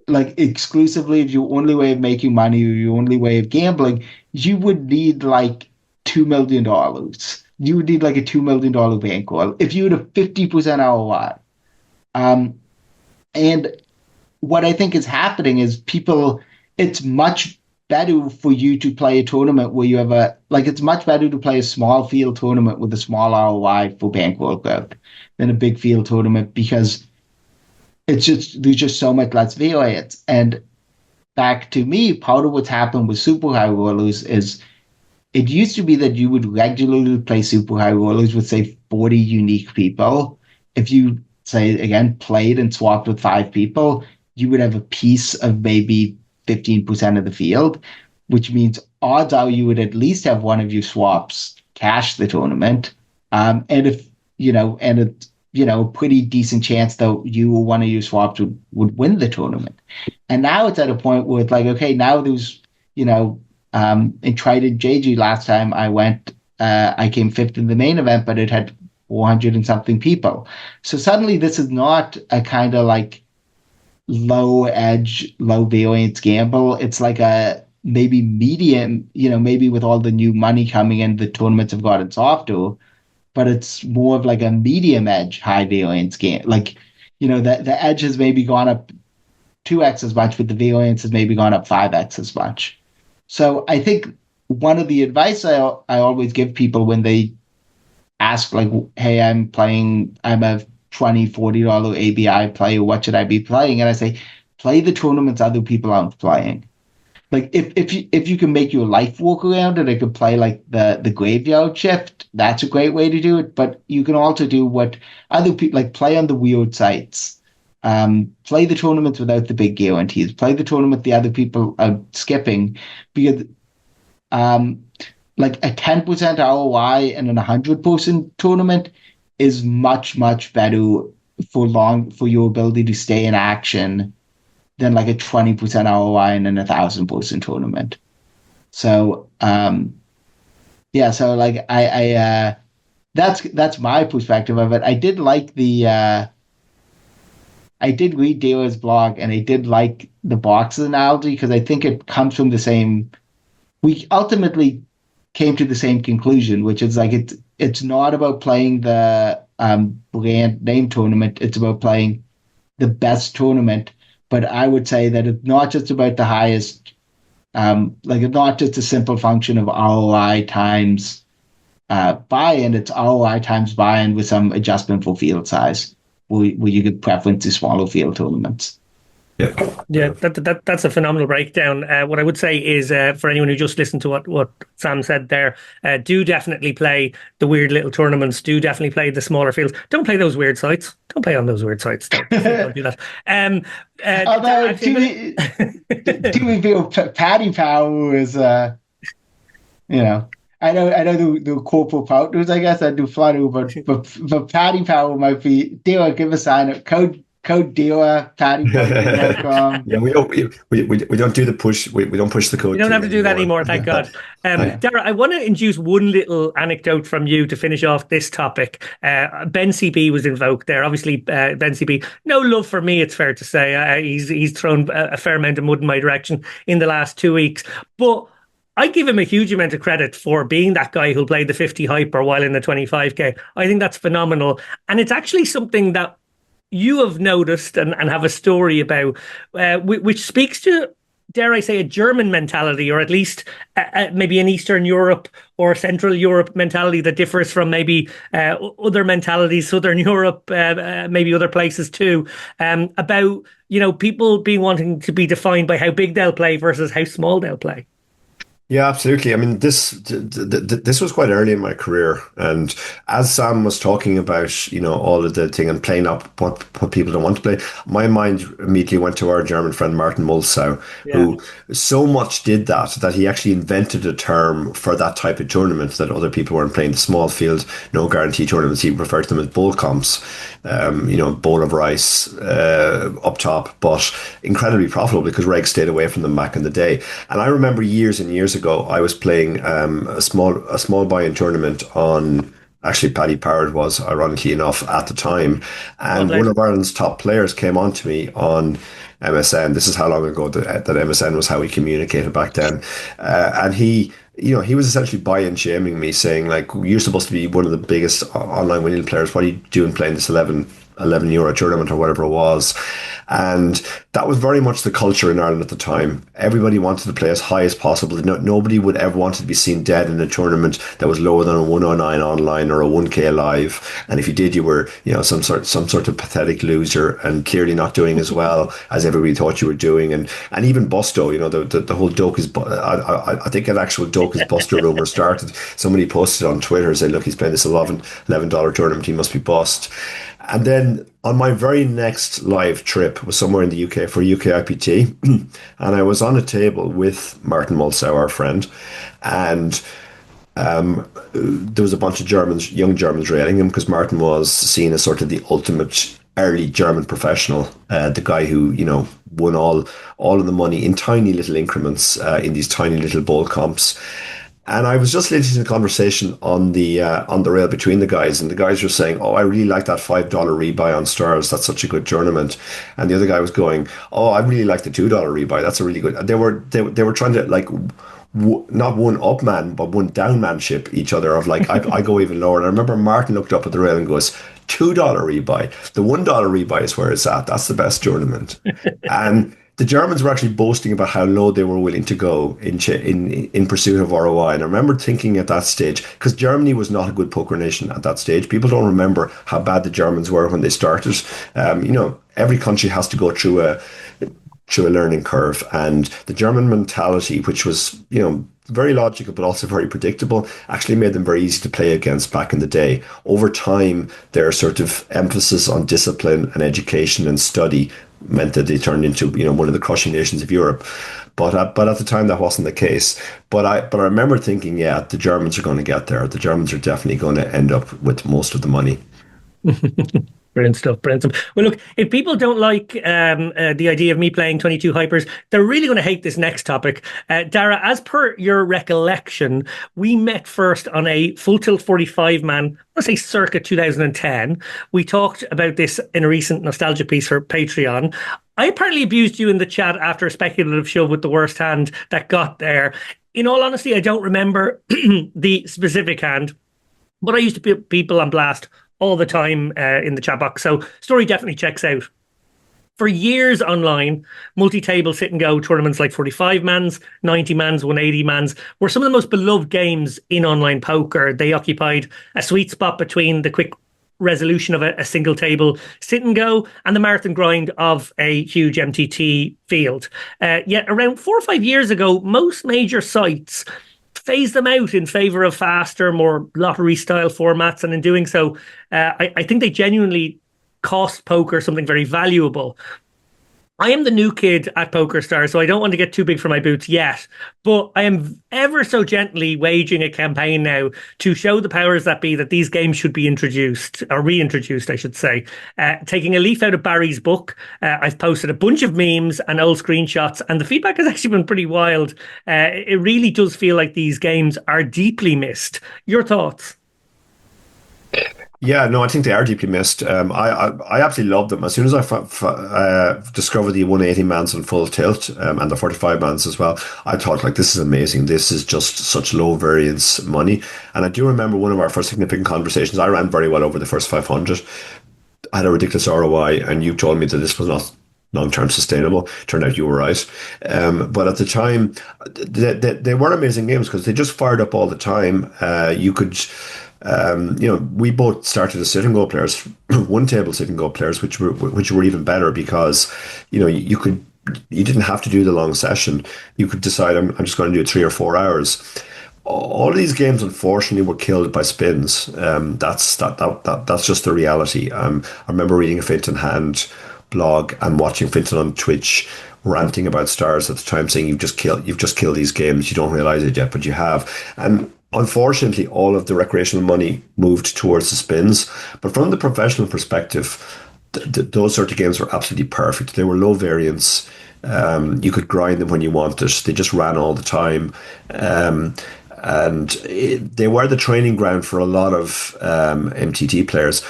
if your only way of making money or your only way of gambling, you would need like $2 million. You would need like a $2 million bankroll if you had a 50% ROI. And what I think is happening is it's much better for you to play a tournament where you have it's much better to play a small field tournament with a small ROI for bankroll growth than a big field tournament, because there's just so much less variance. And back to me, part of what's happened with super high rollers is it used to be that you would regularly play super high rollers with, say, 40 unique people. If you, say, again, played and swapped with 5 people, you would have a piece of maybe 15% of the field, which means odds are you would at least have one of your swaps cash the tournament. And if, a pretty decent chance that you or one of your swaps would win the tournament. And now it's at a point where it's like, okay, now there's, in Trident JG last time I went, I came 5th in the main event, but it had 400 and something people. So suddenly this is not a kind of like low edge, low variance gamble. It's like a maybe medium, maybe with all the new money coming in, the tournaments have gotten softer, but it's more of like a medium edge, high variance game. Like, the edge has maybe gone up 2x as much, but the variance has maybe gone up 5x as much. So I think one of the advice I always give people when they ask, like, hey, I'm a $20, $40 ABI player, what should I be playing? And I say, play the tournaments other people aren't playing. Like, if you can make your life work around it, I could play like the graveyard shift. That's a great way to do it. But you can also do what other people like, play on the weird sites. Play the tournaments without the big guarantees. Play the tournament the other people are skipping, because like a 10% ROI in an 100% tournament is much, much better for your ability to stay in action than like a 20% ROI in an 1,000-person tournament. So so like I that's my perspective of it. I did like I did read Dara's blog, and I did like the boxes analogy, because I think it comes from the same. We ultimately came to the same conclusion, which is like it's not about playing the brand name tournament. It's about playing the best tournament. But I would say that it's not just about the highest, it's not just a simple function of ROI times buy-in. It's ROI times buy-in with some adjustment for field size, where you could preference to smaller field tournaments. Yeah, that's a phenomenal breakdown. What I would say is, for anyone who just listened to what Sam said there, do definitely play the weird little tournaments. Do definitely play the smaller fields. Don't play those weird sites. Don't play on those weird sites. Don't do that. Although, to be fair, PaddyPower is, I know the corporate partners, I guess, that do Flutter, but PaddyPower might be. Dara, give a sign up. Code Dara, PaddyPower.com. Yeah, we don't do the push. We don't push the code. You don't have to do that anymore, thank God. Dara, I want to induce one little anecdote from you to finish off this topic. Ben CB was invoked there. Obviously, Ben CB, no love for me, it's fair to say. He's thrown a fair amount of mud in my direction in the last 2 weeks. But I give him a huge amount of credit for being that guy who'll play the 50 hyper while in the 25K. I think that's phenomenal. And it's actually something that you have noticed and have a story about, which speaks to, dare I say, a German mentality, or at least maybe an Eastern Europe or Central Europe mentality that differs from maybe other mentalities, Southern Europe, maybe other places too, about, people wanting to be defined by how big they'll play versus how small they'll play. Yeah, absolutely. I mean, this was quite early in my career, and as Sam was talking about, all of the thing and playing up what people don't want to play, my mind immediately went to our German friend Martin Mulsau, Yeah. who so much did that he actually invented a term for that type of tournament that other people weren't playing. The small field, no guarantee tournaments. He referred to them as bowl comps. Bowl of rice up top, but incredibly profitable because Reg stayed away from them back in the day. And I remember years and years ago, I was playing a small buy-in tournament on. Actually, PaddyPower was, ironically enough, at the time. And Lovely. one of Ireland's top players came on to me on MSN. This is how long ago that MSN was how we communicated back then. And he was essentially buy-in shaming me, saying, like, you're supposed to be one of the biggest online winning players. What are you doing playing this 11 euro tournament or whatever it was? And that was very much the culture in Ireland at the time. Everybody wanted to play as high as possible. Nobody would ever want to be seen dead in a tournament that was lower than a 109 online or a 1K live. And if you did, you were, some sort of pathetic loser and clearly not doing as well as everybody thought you were doing. And even Busto, the whole doke is, I think an actual doke is Busto rumor started. Somebody posted on Twitter saying, look, he's playing this $11 tournament. He must be bust. And then on my very next live trip was somewhere in the UK for UK IPT. And I was on a table with Martin Mulsau, our friend. And there was a bunch of young Germans railing him because Martin was seen as sort of the ultimate early German professional, the guy who, won all of the money in tiny little increments in these tiny little bowl comps. And I was just listening to the conversation on the rail between the guys, and the guys were saying, "Oh, I really like that $5 rebuy on Stars. That's such a good tournament." And the other guy was going, "Oh, I really like the $2 rebuy. That's a really good." And they were trying to like not one up man, but one down manship each other. Of like, I go even lower. And I remember Martin looked up at the rail and goes, $2 rebuy. The $1 rebuy is where it's at. That's the best tournament. And the Germans were actually boasting about how low they were willing to go in pursuit of ROI. And I remember thinking at that stage, because Germany was not a good poker nation at that stage. People don't remember how bad the Germans were when they started. Every country has to go through a learning curve, and the German mentality, which was, very logical but also very predictable, actually made them very easy to play against back in the day. Over time, their sort of emphasis on discipline and education and study meant that they turned into, one of the crushing nations of Europe. But at the time, that wasn't the case. But I remember thinking, yeah, the Germans are going to get there. The Germans are definitely going to end up with most of the money. Brilliant stuff, brilliant stuff. Well, look, if people don't like the idea of me playing 22 hypers, they're really going to hate this next topic. Dara, as per your recollection, we met first on a full tilt 45 man, let's say circa 2010. We talked about this in a recent nostalgia piece for Patreon. I apparently abused you in the chat after a speculative shove with the worst hand that got there. In all honesty, I don't remember the specific hand, but I used to put people on blast all the time in the chat box. So story definitely checks out. For years online, multi-table sit and go tournaments like 45 mans, 90 mans, 180 mans were some of the most beloved games in online poker. They occupied a sweet spot between the quick resolution of a single table sit and go and the marathon grind of a huge MTT field. Yet around 4 or 5 years ago, most major sites phase them out in favor of faster, more lottery-style formats, and in doing so, I think they genuinely cost poker something very valuable. I am the new kid at PokerStars, so I don't want to get too big for my boots yet, but I am ever so gently waging a campaign now to show the powers that be that these games should be introduced, or reintroduced, I should say. Taking a leaf out of Barry's book, I've posted a bunch of memes and old screenshots, and the feedback has actually been pretty wild. It really does feel like these games are deeply missed. Your thoughts? Yeah, no, I think they are deeply missed. I absolutely love them. As soon as I discovered the 180 mans on full tilt and the 45 mans as well, I thought, like, this is amazing. This is just such low variance money. And I do remember one of our first significant conversations. I ran very well over the first 500. I had a ridiculous ROI, and you told me that this was not long-term sustainable. Turned out you were right. But at the time, they were amazing games because they just fired up all the time. You could... we both started as sit and go players, one table sit and go players, which were even better because, you you didn't have to do the long session. You could decide, I'm just going to do 3 or 4 hours. All of these games, unfortunately, were killed by spins. That's just the reality. I remember reading a Finton Hand blog and watching Finton on Twitch ranting about stars at the time, saying you've just killed these games. You don't realize it yet, but you have. And unfortunately, all of the recreational money moved towards the spins. But from the professional perspective, those sort of games were absolutely perfect. They were low variance. You could grind them when you wanted. They just ran all the time. They were the training ground for a lot of MTT players.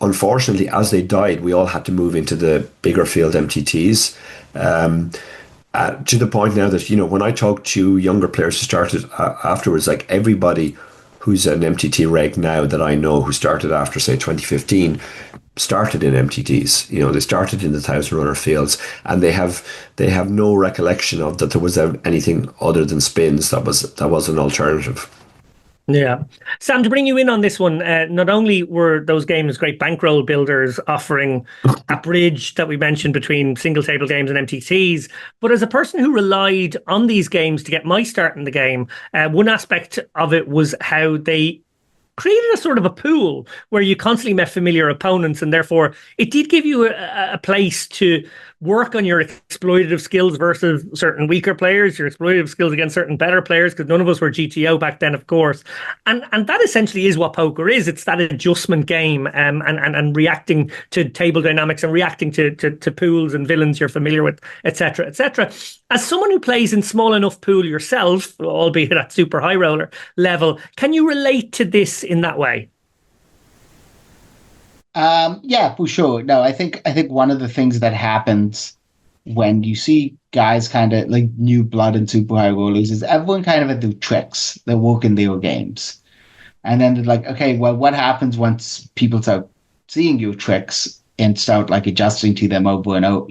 Unfortunately, as they died, we all had to move into the bigger field MTTs. To the point now that, when I talk to younger players who started afterwards, like everybody who's an MTT reg now that I know who started after, say, 2015, started in MTTs. They started in the 1,000 runner fields, and they have no recollection of that there was anything other than spins that was an alternative. Yeah. Sam, to bring you in on this one, not only were those games great bankroll builders offering a bridge that we mentioned between single table games and MTTs, but as a person who relied on these games to get my start in the game, one aspect of it was how they created a sort of a pool where you constantly met familiar opponents, and therefore it did give you a place to work on your exploitative skills versus certain weaker players, your exploitative skills against certain better players, because none of us were GTO back then, of course. And that essentially is what poker is. It's that adjustment game, and reacting to table dynamics and reacting to pools and villains you're familiar with, etc., etc. As someone who plays in small enough pool yourself, albeit at super high roller level, can you relate to this in that way? Yeah, for sure. No, I think one of the things that happens when you see guys kind of like new blood and super high rollers is everyone kind of at their tricks that work in their games. And then they're like, okay, well, what happens once people start seeing your tricks and start like adjusting to them over and over,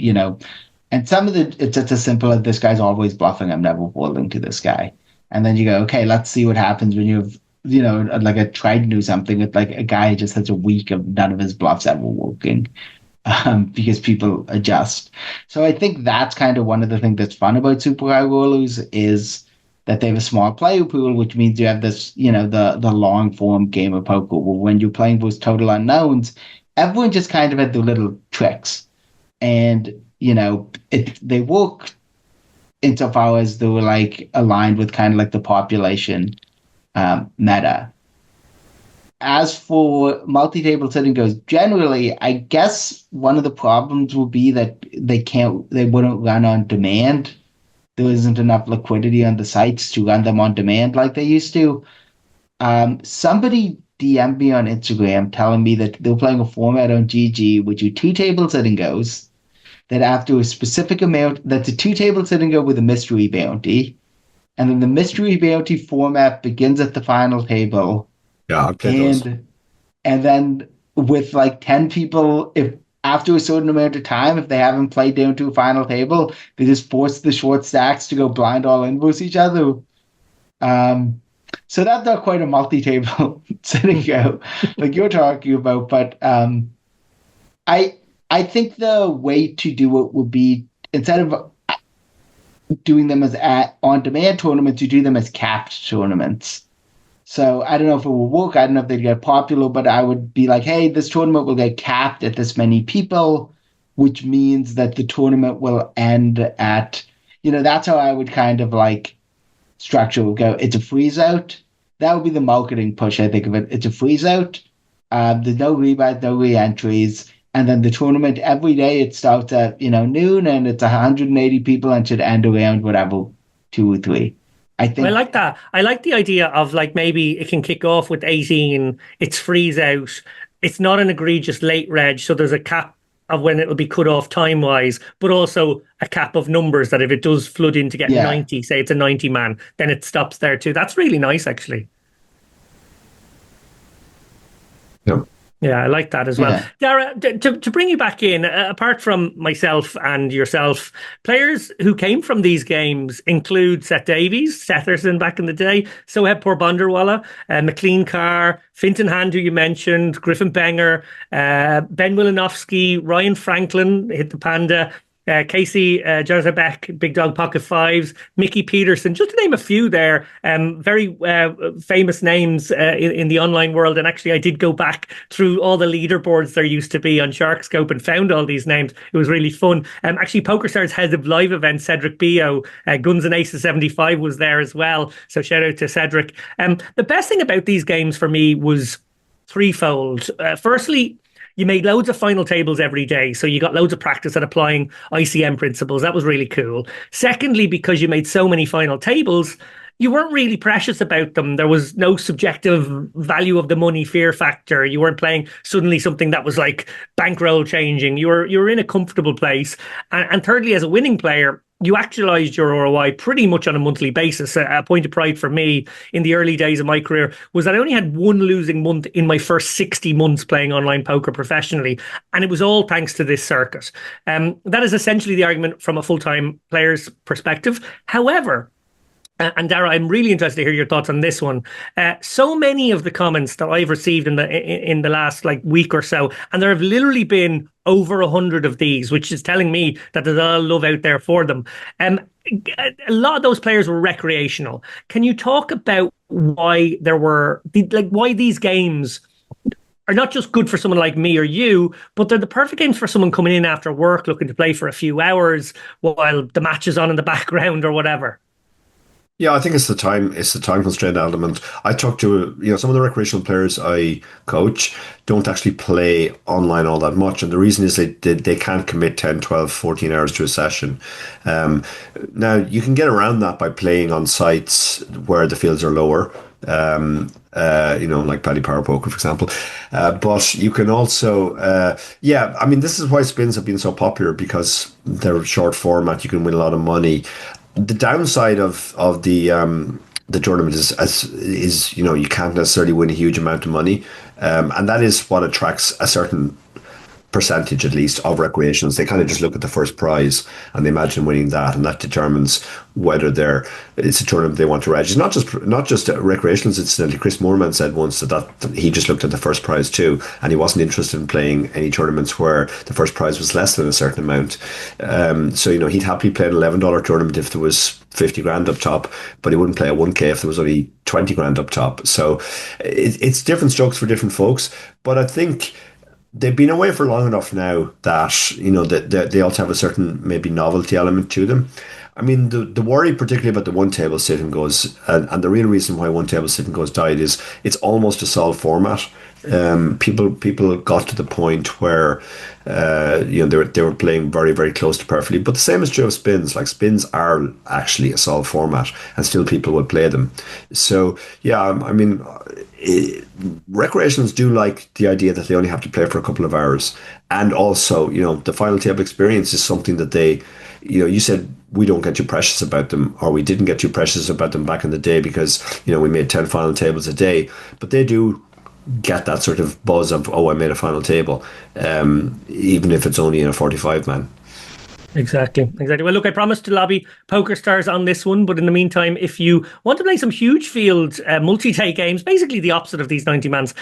And some of it's just as simple as this guy's always bluffing. I'm never folding to this guy. And then you go, okay, let's see what happens when you've like a Trident or something with like a guy who just has a week of none of his bluffs ever working, because people adjust. So I think that's kind of one of the things that's fun about super high rollers is that they have a small player pool, which means you have this, the long form game of poker where when you're playing those total unknowns, everyone just kind of had their little tricks, and they work insofar as they were like aligned with kind of like the population meta. As for multi-table sitting goes, generally, I guess one of the problems will be that they wouldn't run on demand. There isn't enough liquidity on the sites to run them on demand like they used to. Somebody DM'd me on Instagram telling me that they're playing a format on GG which are 2 table sitting goes, that after a specific amount, that's a 2 table sitting go with a mystery bounty. And then the mystery bounty format begins at the final table. Yeah, I've played those. And then with like 10 people, if after a certain amount of time, if they haven't played down to a final table, they just force the short stacks to go blind all in versus each other. So that's not quite a multi-table sitting go like you're talking about. But I think the way to do it would be, instead of doing them as on-demand tournaments, you do them as capped tournaments. So I don't know if it will work. I don't know if they'd get popular, but I would be like, hey, this tournament will get capped at this many people, which means that the tournament will end at, that's how I would kind of like structure will go. It's a freeze out. That would be the marketing push, I think of it. It's a freeze out. There's no rebuys, no re-entries. And then the tournament every day, it starts at noon, and it's 180 people and should end around whatever 2 or 3. I think I like that. I like the idea of like maybe it can kick off with 18. It's freeze out. It's not an egregious late reg, so there's a cap of when it will be cut off time wise, but also a cap of numbers that if it does flood in to get 90, say it's a 90 man, then it stops there too. That's really nice, actually. Yep. Yeah, I like that as well. Dara, to bring you back in, apart from myself and yourself, players who came from these games include Seth Davies, Setherson back in the day, Soheb Porbonderwala, McLean Carr, Finton Hand, who you mentioned, Griffin Benger, Ben Wilanowski, Ryan Franklin, hit the Panda, Casey Jezebek, Big Dog Pocket Fives, Mickey Peterson, just to name a few there. Very famous names in the online world. And actually, I did go back through all the leaderboards there used to be on Sharkscope and found all these names. It was really fun. Actually, PokerStars head of live event, Cedric Bio, Guns and Aces 75 was there as well. So shout out to Cedric. The best thing about these games for me was threefold. Firstly, you made loads of final tables every day, so you got loads of practice at applying ICM principles. That was really cool. Secondly, because you made so many final tables, you weren't really precious about them. There was no subjective value of the money fear factor. You weren't playing suddenly something that was like bankroll changing. You were in a comfortable place. And thirdly, as a winning player, you actualized your ROI pretty much on a monthly basis. A point of pride for me in the early days of my career was that I only had one losing month in my first 60 months playing online poker professionally. And it was all thanks to this circuit. That is essentially the argument from a full-time player's perspective. However, and Dara, I'm really interested to hear your thoughts on this one. So many of the comments that I've received in the last week or so, and there have literally been over 100 of these, which is telling me that there's a lot of love out there for them. A lot of those players were recreational. Can you talk about why why these games are not just good for someone like me or you, but they're the perfect games for someone coming in after work looking to play for a few hours while the match is on in the background or whatever? Yeah, I think it's the time constraint element. I talk to, some of the recreational players I coach don't actually play online all that much. And the reason is they can't commit 10, 12, 14 hours to a session. Now, you can get around that by playing on sites where the fields are lower. Like PaddyPower Poker, for example. But you can also, this is why spins have been so popular, because they're short format. You can win a lot of money. The downside of the tournament is you can't necessarily win a huge amount of money, and that is what attracts a certain percentage, at least, of recreationals. They kind of just look at the first prize and they imagine winning that, and that determines whether it's a tournament they want to register. Not just recreationals. Incidentally, Chris Moorman said once that he just looked at the first prize too, and he wasn't interested in playing any tournaments where the first prize was less than a certain amount. So he'd happily play an $11 tournament if there was 50 grand up top, but he wouldn't play a 1K if there was only 20 grand up top. So it's different strokes for different folks. But I think they've been away for long enough now that, that they also have a certain maybe novelty element to them. I mean, the worry, particularly about the one table sit and goes, and the real reason why one table sit and goes died is it's almost a solved format. People got to the point where they were playing very, very close to perfectly. But the same is true of spins. Like, spins are actually a solved format, and still people will play them. So recreationals do like the idea that they only have to play for a couple of hours, and also the final table experience is something that they, you said we don't get too precious about them, or we didn't get too precious about them back in the day because we made 10 final tables a day, but they do get that sort of buzz of, oh, I made a final table, even if it's only in a 45 man. Exactly. Well, look, I promised to lobby PokerStars on this one, but in the meantime, if you want to play some huge field multi-day games, basically the opposite of these 90-mans,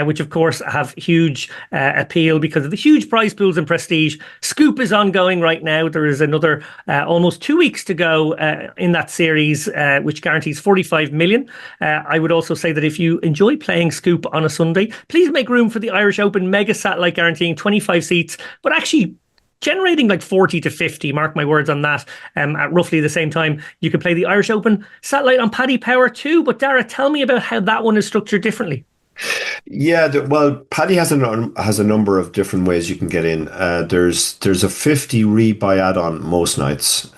which of course have huge appeal because of the huge prize pools and prestige, Scoop is ongoing right now. There is another almost 2 weeks to go in that series, which guarantees 45 million. I would also say that if you enjoy playing Scoop on a Sunday, please make room for the Irish Open Mega Satellite, guaranteeing 25 seats, but actually generating 40 to 50, mark my words on that, at roughly the same time. You can play the Irish Open Satellite on PaddyPower too. But Dara, tell me about how that one is structured differently. Yeah, Paddy has a number of different ways you can get in. There's a 50 rebuy add-on most nights.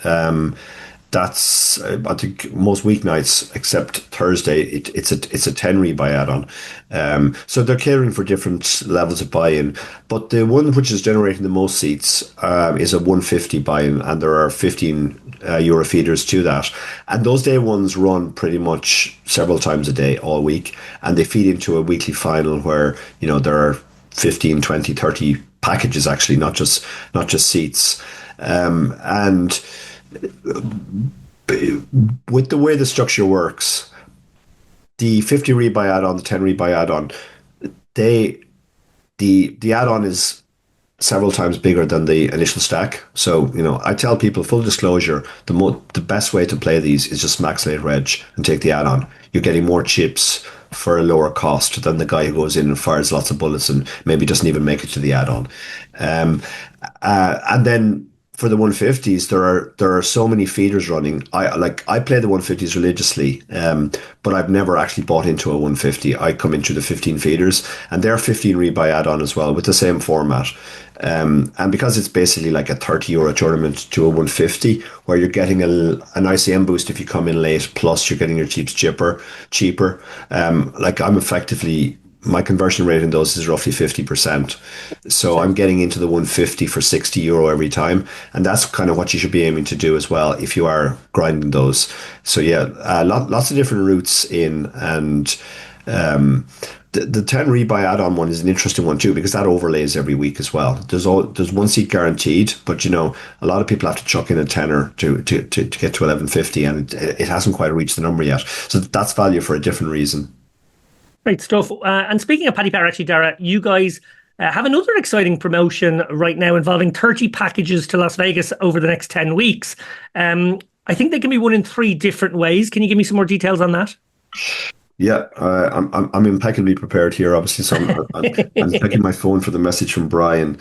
That's I think most weeknights except Thursday. It's a 10 rebuy add-on. So they're catering for different levels of buy-in. But the one which is generating the most seats is a 150 buy-in, and there are 15 euro feeders to that. And those day ones run pretty much several times a day all week, and they feed into a weekly final where there are 15, 20, 30 packages actually, not just seats, and with the way the structure works, the 50 rebuy add-on, the 10 rebuy add-on, the add-on is several times bigger than the initial stack. So, I tell people, full disclosure, the best way to play these is just max late reg and take the add-on. You're getting more chips for a lower cost than the guy who goes in and fires lots of bullets and maybe doesn't even make it to the add-on. And then for the 150s, there are so many feeders running. I play the 150s religiously, but I've never actually bought into a 150. I come into the 15 feeders, and they're 15 rebuy add-on as well with the same format. And because it's basically like a €30 tournament to a 150, where you're getting an ICM boost if you come in late, plus you're getting your chips cheaper. I'm effectively, my conversion rate in those is roughly 50%. So I'm getting into the 150 for €60 every time. And that's kind of what you should be aiming to do as well if you are grinding those. So yeah, lots of different routes in. And the 10 rebuy add-on one is an interesting one too, because that overlays every week as well. There's one seat guaranteed, but a lot of people have to chuck in a tenner to get to 1150, and it hasn't quite reached the number yet. So that's value for a different reason. Great stuff. And speaking of PaddyPower, actually, Dara, you guys have another exciting promotion right now involving 30 packages to Las Vegas over the next 10 weeks. I think they can be won in 3 different ways. Can you give me some more details on that? Yeah, I'm impeccably prepared here, obviously. So I'm checking my phone for the message from Brian.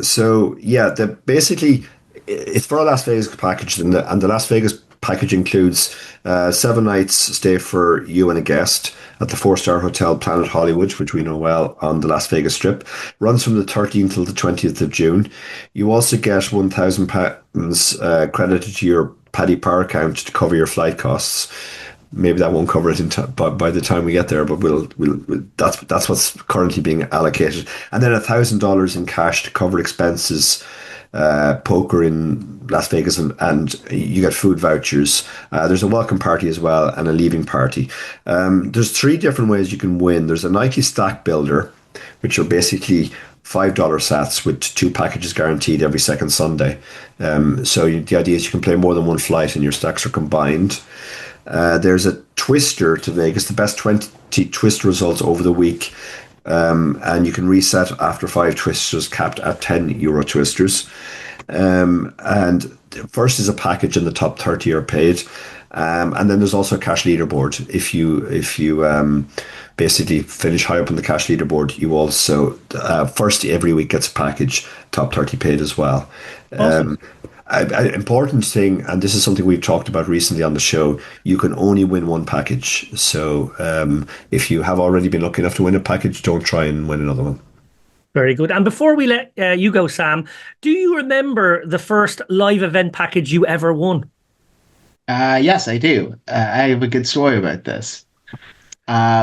So yeah, basically it's for a Las Vegas package, and the Las Vegas package includes 7 nights stay for you and a guest at the 4-star hotel Planet Hollywood, which we know well, on the Las Vegas Strip. Runs from the 13th till the 20th of June. You also get £1,000 credited to your PaddyPower account to cover your flight costs. Maybe that won't cover it by the time we get there, but we'll that's what's currently being allocated. And then $1,000 in cash to cover expenses, poker in Las Vegas, and you get food vouchers. There's a welcome party as well, and a leaving party. There's 3 different ways you can win. There's a nightly stack builder, which are basically $5 sats with 2 packages guaranteed every second Sunday. So the idea is you can play more than one flight and your stacks are combined. There's a twister to Vegas, the best 20 twist results over the week. And you can reset after 5 twisters, capped at €10 twisters. And first is a package, and the top 30 are paid. And then there's also a cash leaderboard. If you basically finish high up on the cash leaderboard, you also first every week gets a package, top 30 paid as well. Awesome. An important thing, and this is something we've talked about recently on the show, you can only win one package. So if you have already been lucky enough to win a package, don't try and win another one. Very good. And before we let you go, Sam, do you remember the first live event package you ever won? Yes, I do. I have a good story about this,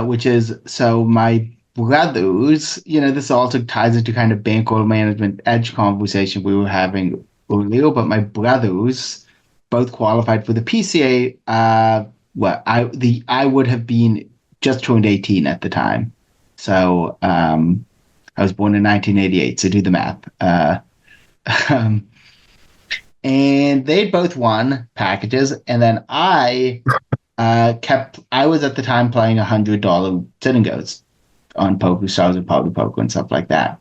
which is, so my brothers, this also ties into kind of bankroll management edge conversation we were having earlier, but my brothers both qualified for the PCA. I would have been just turned 18 at the time. So I was born in 1988, so do the math. And they both won packages, and then I was at the time playing $100 sit and goes on Poker Stars and PaddyPower and stuff like that.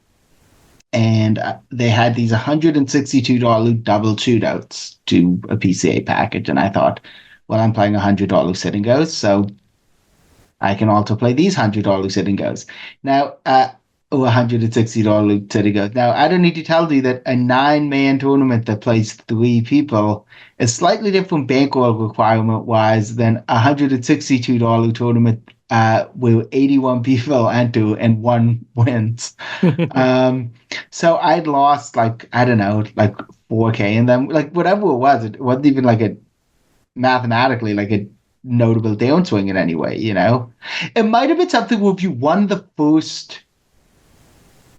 And they had these $162 double shootouts to a PCA package. And I thought, well, I'm playing $100 sit and goes, so I can also play these $100 sit and goes. Now, $160 sit and goes. Now, I don't need to tell you that a 9-man tournament that plays 3 people is slightly different bankroll requirement-wise than a $162 tournament where 81 people enter and 1 wins. So I'd lost like 4K, and then whatever it wasn't even mathematically a notable downswing in any way, It might have been something where if you won the first,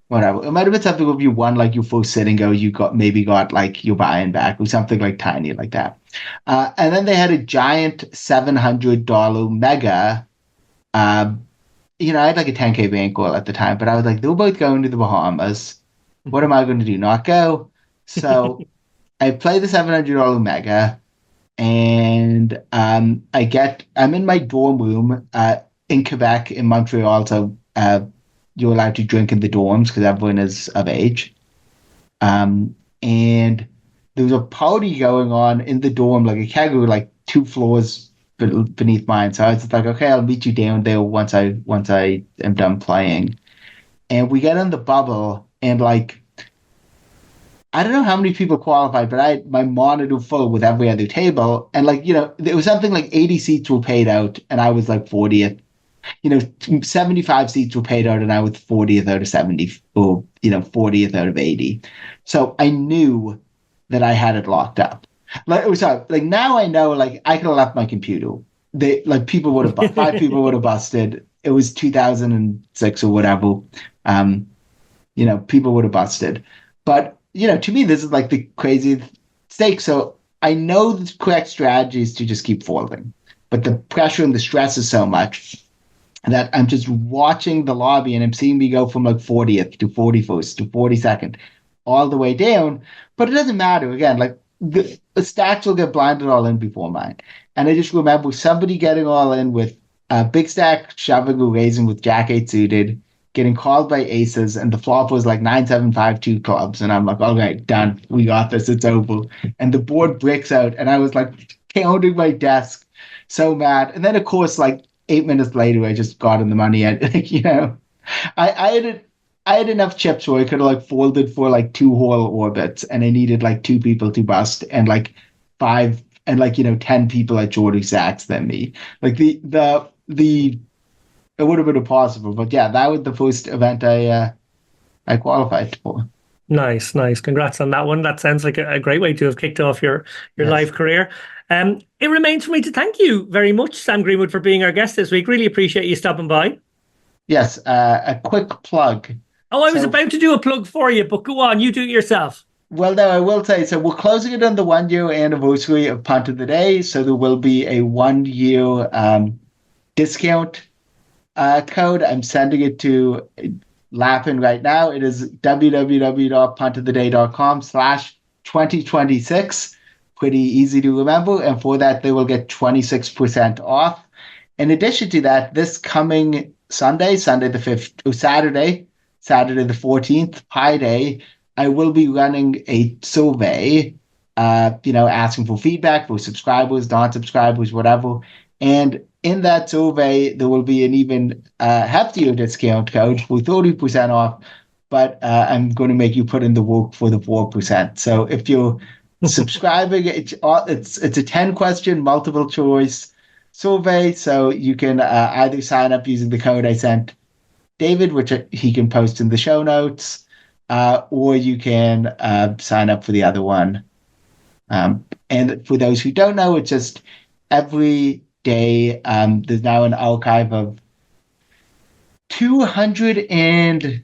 whatever, it might have been something where if you won your first sit and go, you got your buy-in back or something tiny like that. And then they had a giant $700 mega. I had a 10K bankroll at the time, but I was they're both going to the Bahamas. What am I going to do? Not go? So I play the $700 mega, and I'm in my dorm room in Quebec, in Montreal. So you're allowed to drink in the dorms because everyone is of age. And there was a party going on in the dorm, like a kegger, like 2 floors beneath mine. So I was just like, okay, I'll meet you down there once I am done playing. And we get in the bubble, and like I don't know how many people qualified, but I had my monitor full with every other table, and like it was something like 80 seats were paid out, and I was like 40th. 75 seats were paid out, and I was 40th out of 70, or 40th out of 80. So I knew that I had it locked up. Like, oh, sorry, like now I know, like I could have left my computer. People would have, 5 people would have busted. It was 2006 or whatever. Um, people would have busted. But to me, this is like the crazy stake. So I know the correct strategy is to just keep folding, but the pressure and the stress is so much that I'm just watching the lobby, and I'm seeing me go from like 40th to 41st to 42nd all the way down. But it doesn't matter. Again, like the stacks will get blinded all in before mine. And I just remember somebody getting all in with a big stack shoving or raising with Jack 8 suited, getting called by aces, and the flop was like 9-7-5-2 clubs. And I'm like, all right, done. We got this. It's over. And the board breaks out, and I was like pounding my desk, so mad. And then, of course, like 8 minutes later, I just got in the money. And, I had enough chips where I could have like folded for like 2 whole orbits, and I needed like 2 people to bust, and like 5 and 10 people at shorter sacks than me. Like the it would have been impossible. But yeah, that was the first event I qualified for. Nice. Congrats on that one. That sounds like a great way to have kicked off your Yes. live career. It remains for me to thank you very much, Sam Greenwood, for being our guest this week. Really appreciate you stopping by. Yes, a quick plug. Oh, I was So- about to do a plug for you, but go on, you do it yourself. Well, no, I will say, so we're closing it on the 1 year anniversary of Punt of the Day. So there will be a 1 year discount code. I'm sending it to Lappin right now. It is www.puntoftheday.com/2026. Pretty easy to remember. And for that, they will get 26% off. In addition to that, this coming Sunday the 5th, or Saturday the 14th, Pi Day, I will be running a survey, asking for feedback for subscribers, non-subscribers, whatever. And in that survey, there will be an even heftier discount code for 30% off, but I'm going to make you put in the work for the 4%. So if you're subscribing, it's a 10-question multiple choice survey. So you can either sign up using the code I sent David, which he can post in the show notes, or you can sign up for the other one. And for those who don't know, it's just every day there's now an archive of 200 and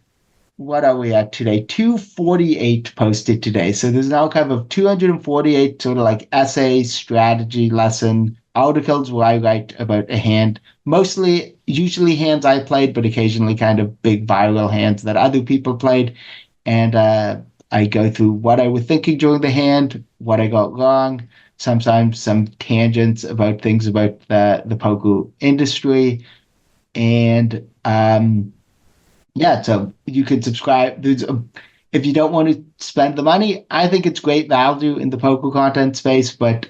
what are we at today? 248 posted today. So there's an archive of 248 sort of like essays, strategy, lesson, articles where I write about a hand, usually hands I played, but occasionally kind of big viral hands that other people played. And I go through what I was thinking during the hand, what I got wrong, sometimes some tangents about things about the poker industry. And so you can subscribe. If you don't want to spend the money, I think it's great value in the poker content space. But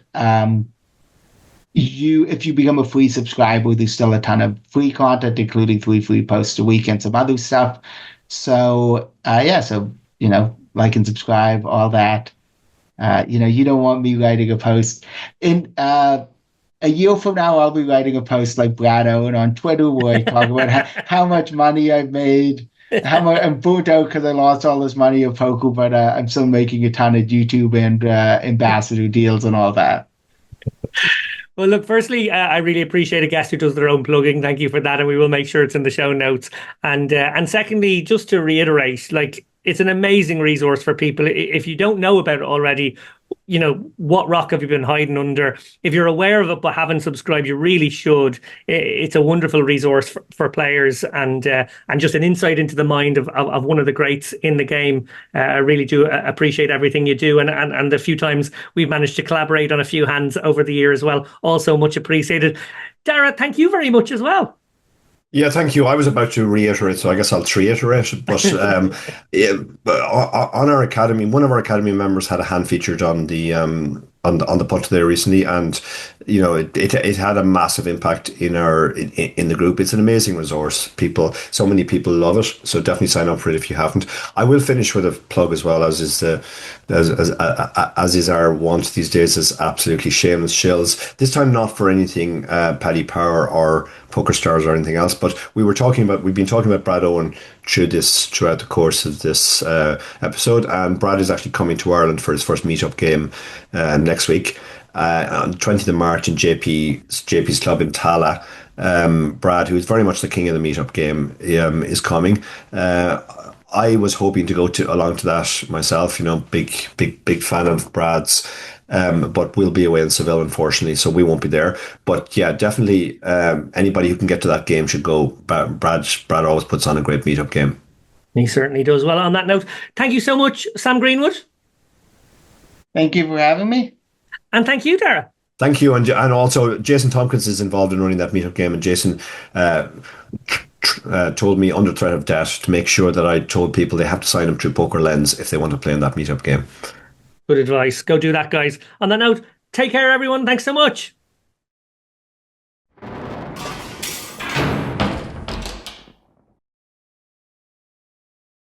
if you become a free subscriber, there's still a ton of free content, including 3 free posts a week and some other stuff. So like and subscribe, all that. You don't want me writing a post in a year from now. I'll be writing a post like Brad Owen on Twitter where I talk about how much money I've made, how much I'm burnt out because I lost all this money of poker, but I'm still making a ton of YouTube and ambassador deals and all that. Well, look, firstly, I really appreciate a guest who does their own plugging. Thank you for that. And we will make sure it's in the show notes. And secondly, just to reiterate, like, it's an amazing resource for people. If you don't know about it already, what rock have you been hiding under? If you're aware of it but haven't subscribed, you really should. It's a wonderful resource for players and just an insight into the mind of one of the greats in the game. I really do appreciate everything you do, and the few times we've managed to collaborate on a few hands over the year as well. Also much appreciated. Dara, thank you very much as well. Yeah, thank you. I was about to reiterate, so I guess I'll reiterate. But yeah, but on our academy, one of our academy members had a hand featured on the punt there recently, and it had a massive impact in the group. It's an amazing resource. So many people love it. So definitely sign up for it if you haven't. I will finish with a plug as well, as is our want these days, is absolutely shameless shills. This time not for anything PaddyPower or Poker Stars or anything else, but we've been talking about Brad Owen throughout the course of this episode, and Brad is actually coming to Ireland for his first meetup game next week on the 20th of March in JP's club in Tala. Brad, who's very much the king of the meetup game, is coming. I was hoping to go along to that myself. Big fan of Brad's. But we'll be away in Seville, unfortunately, so we won't be there. But yeah, definitely anybody who can get to that game should go. Brad always puts on a great meetup game. He certainly does. Well, on that note, thank you so much, Sam Greenwood. Thank you for having me. And thank you, Dara. Thank you. And also, Jason Tompkins is involved in running that meetup game. And Jason told me under threat of death to make sure that I told people they have to sign up through Poker Lens if they want to play in that meetup game. Good advice. Go do that, guys. On that note, take care, everyone. Thanks so much.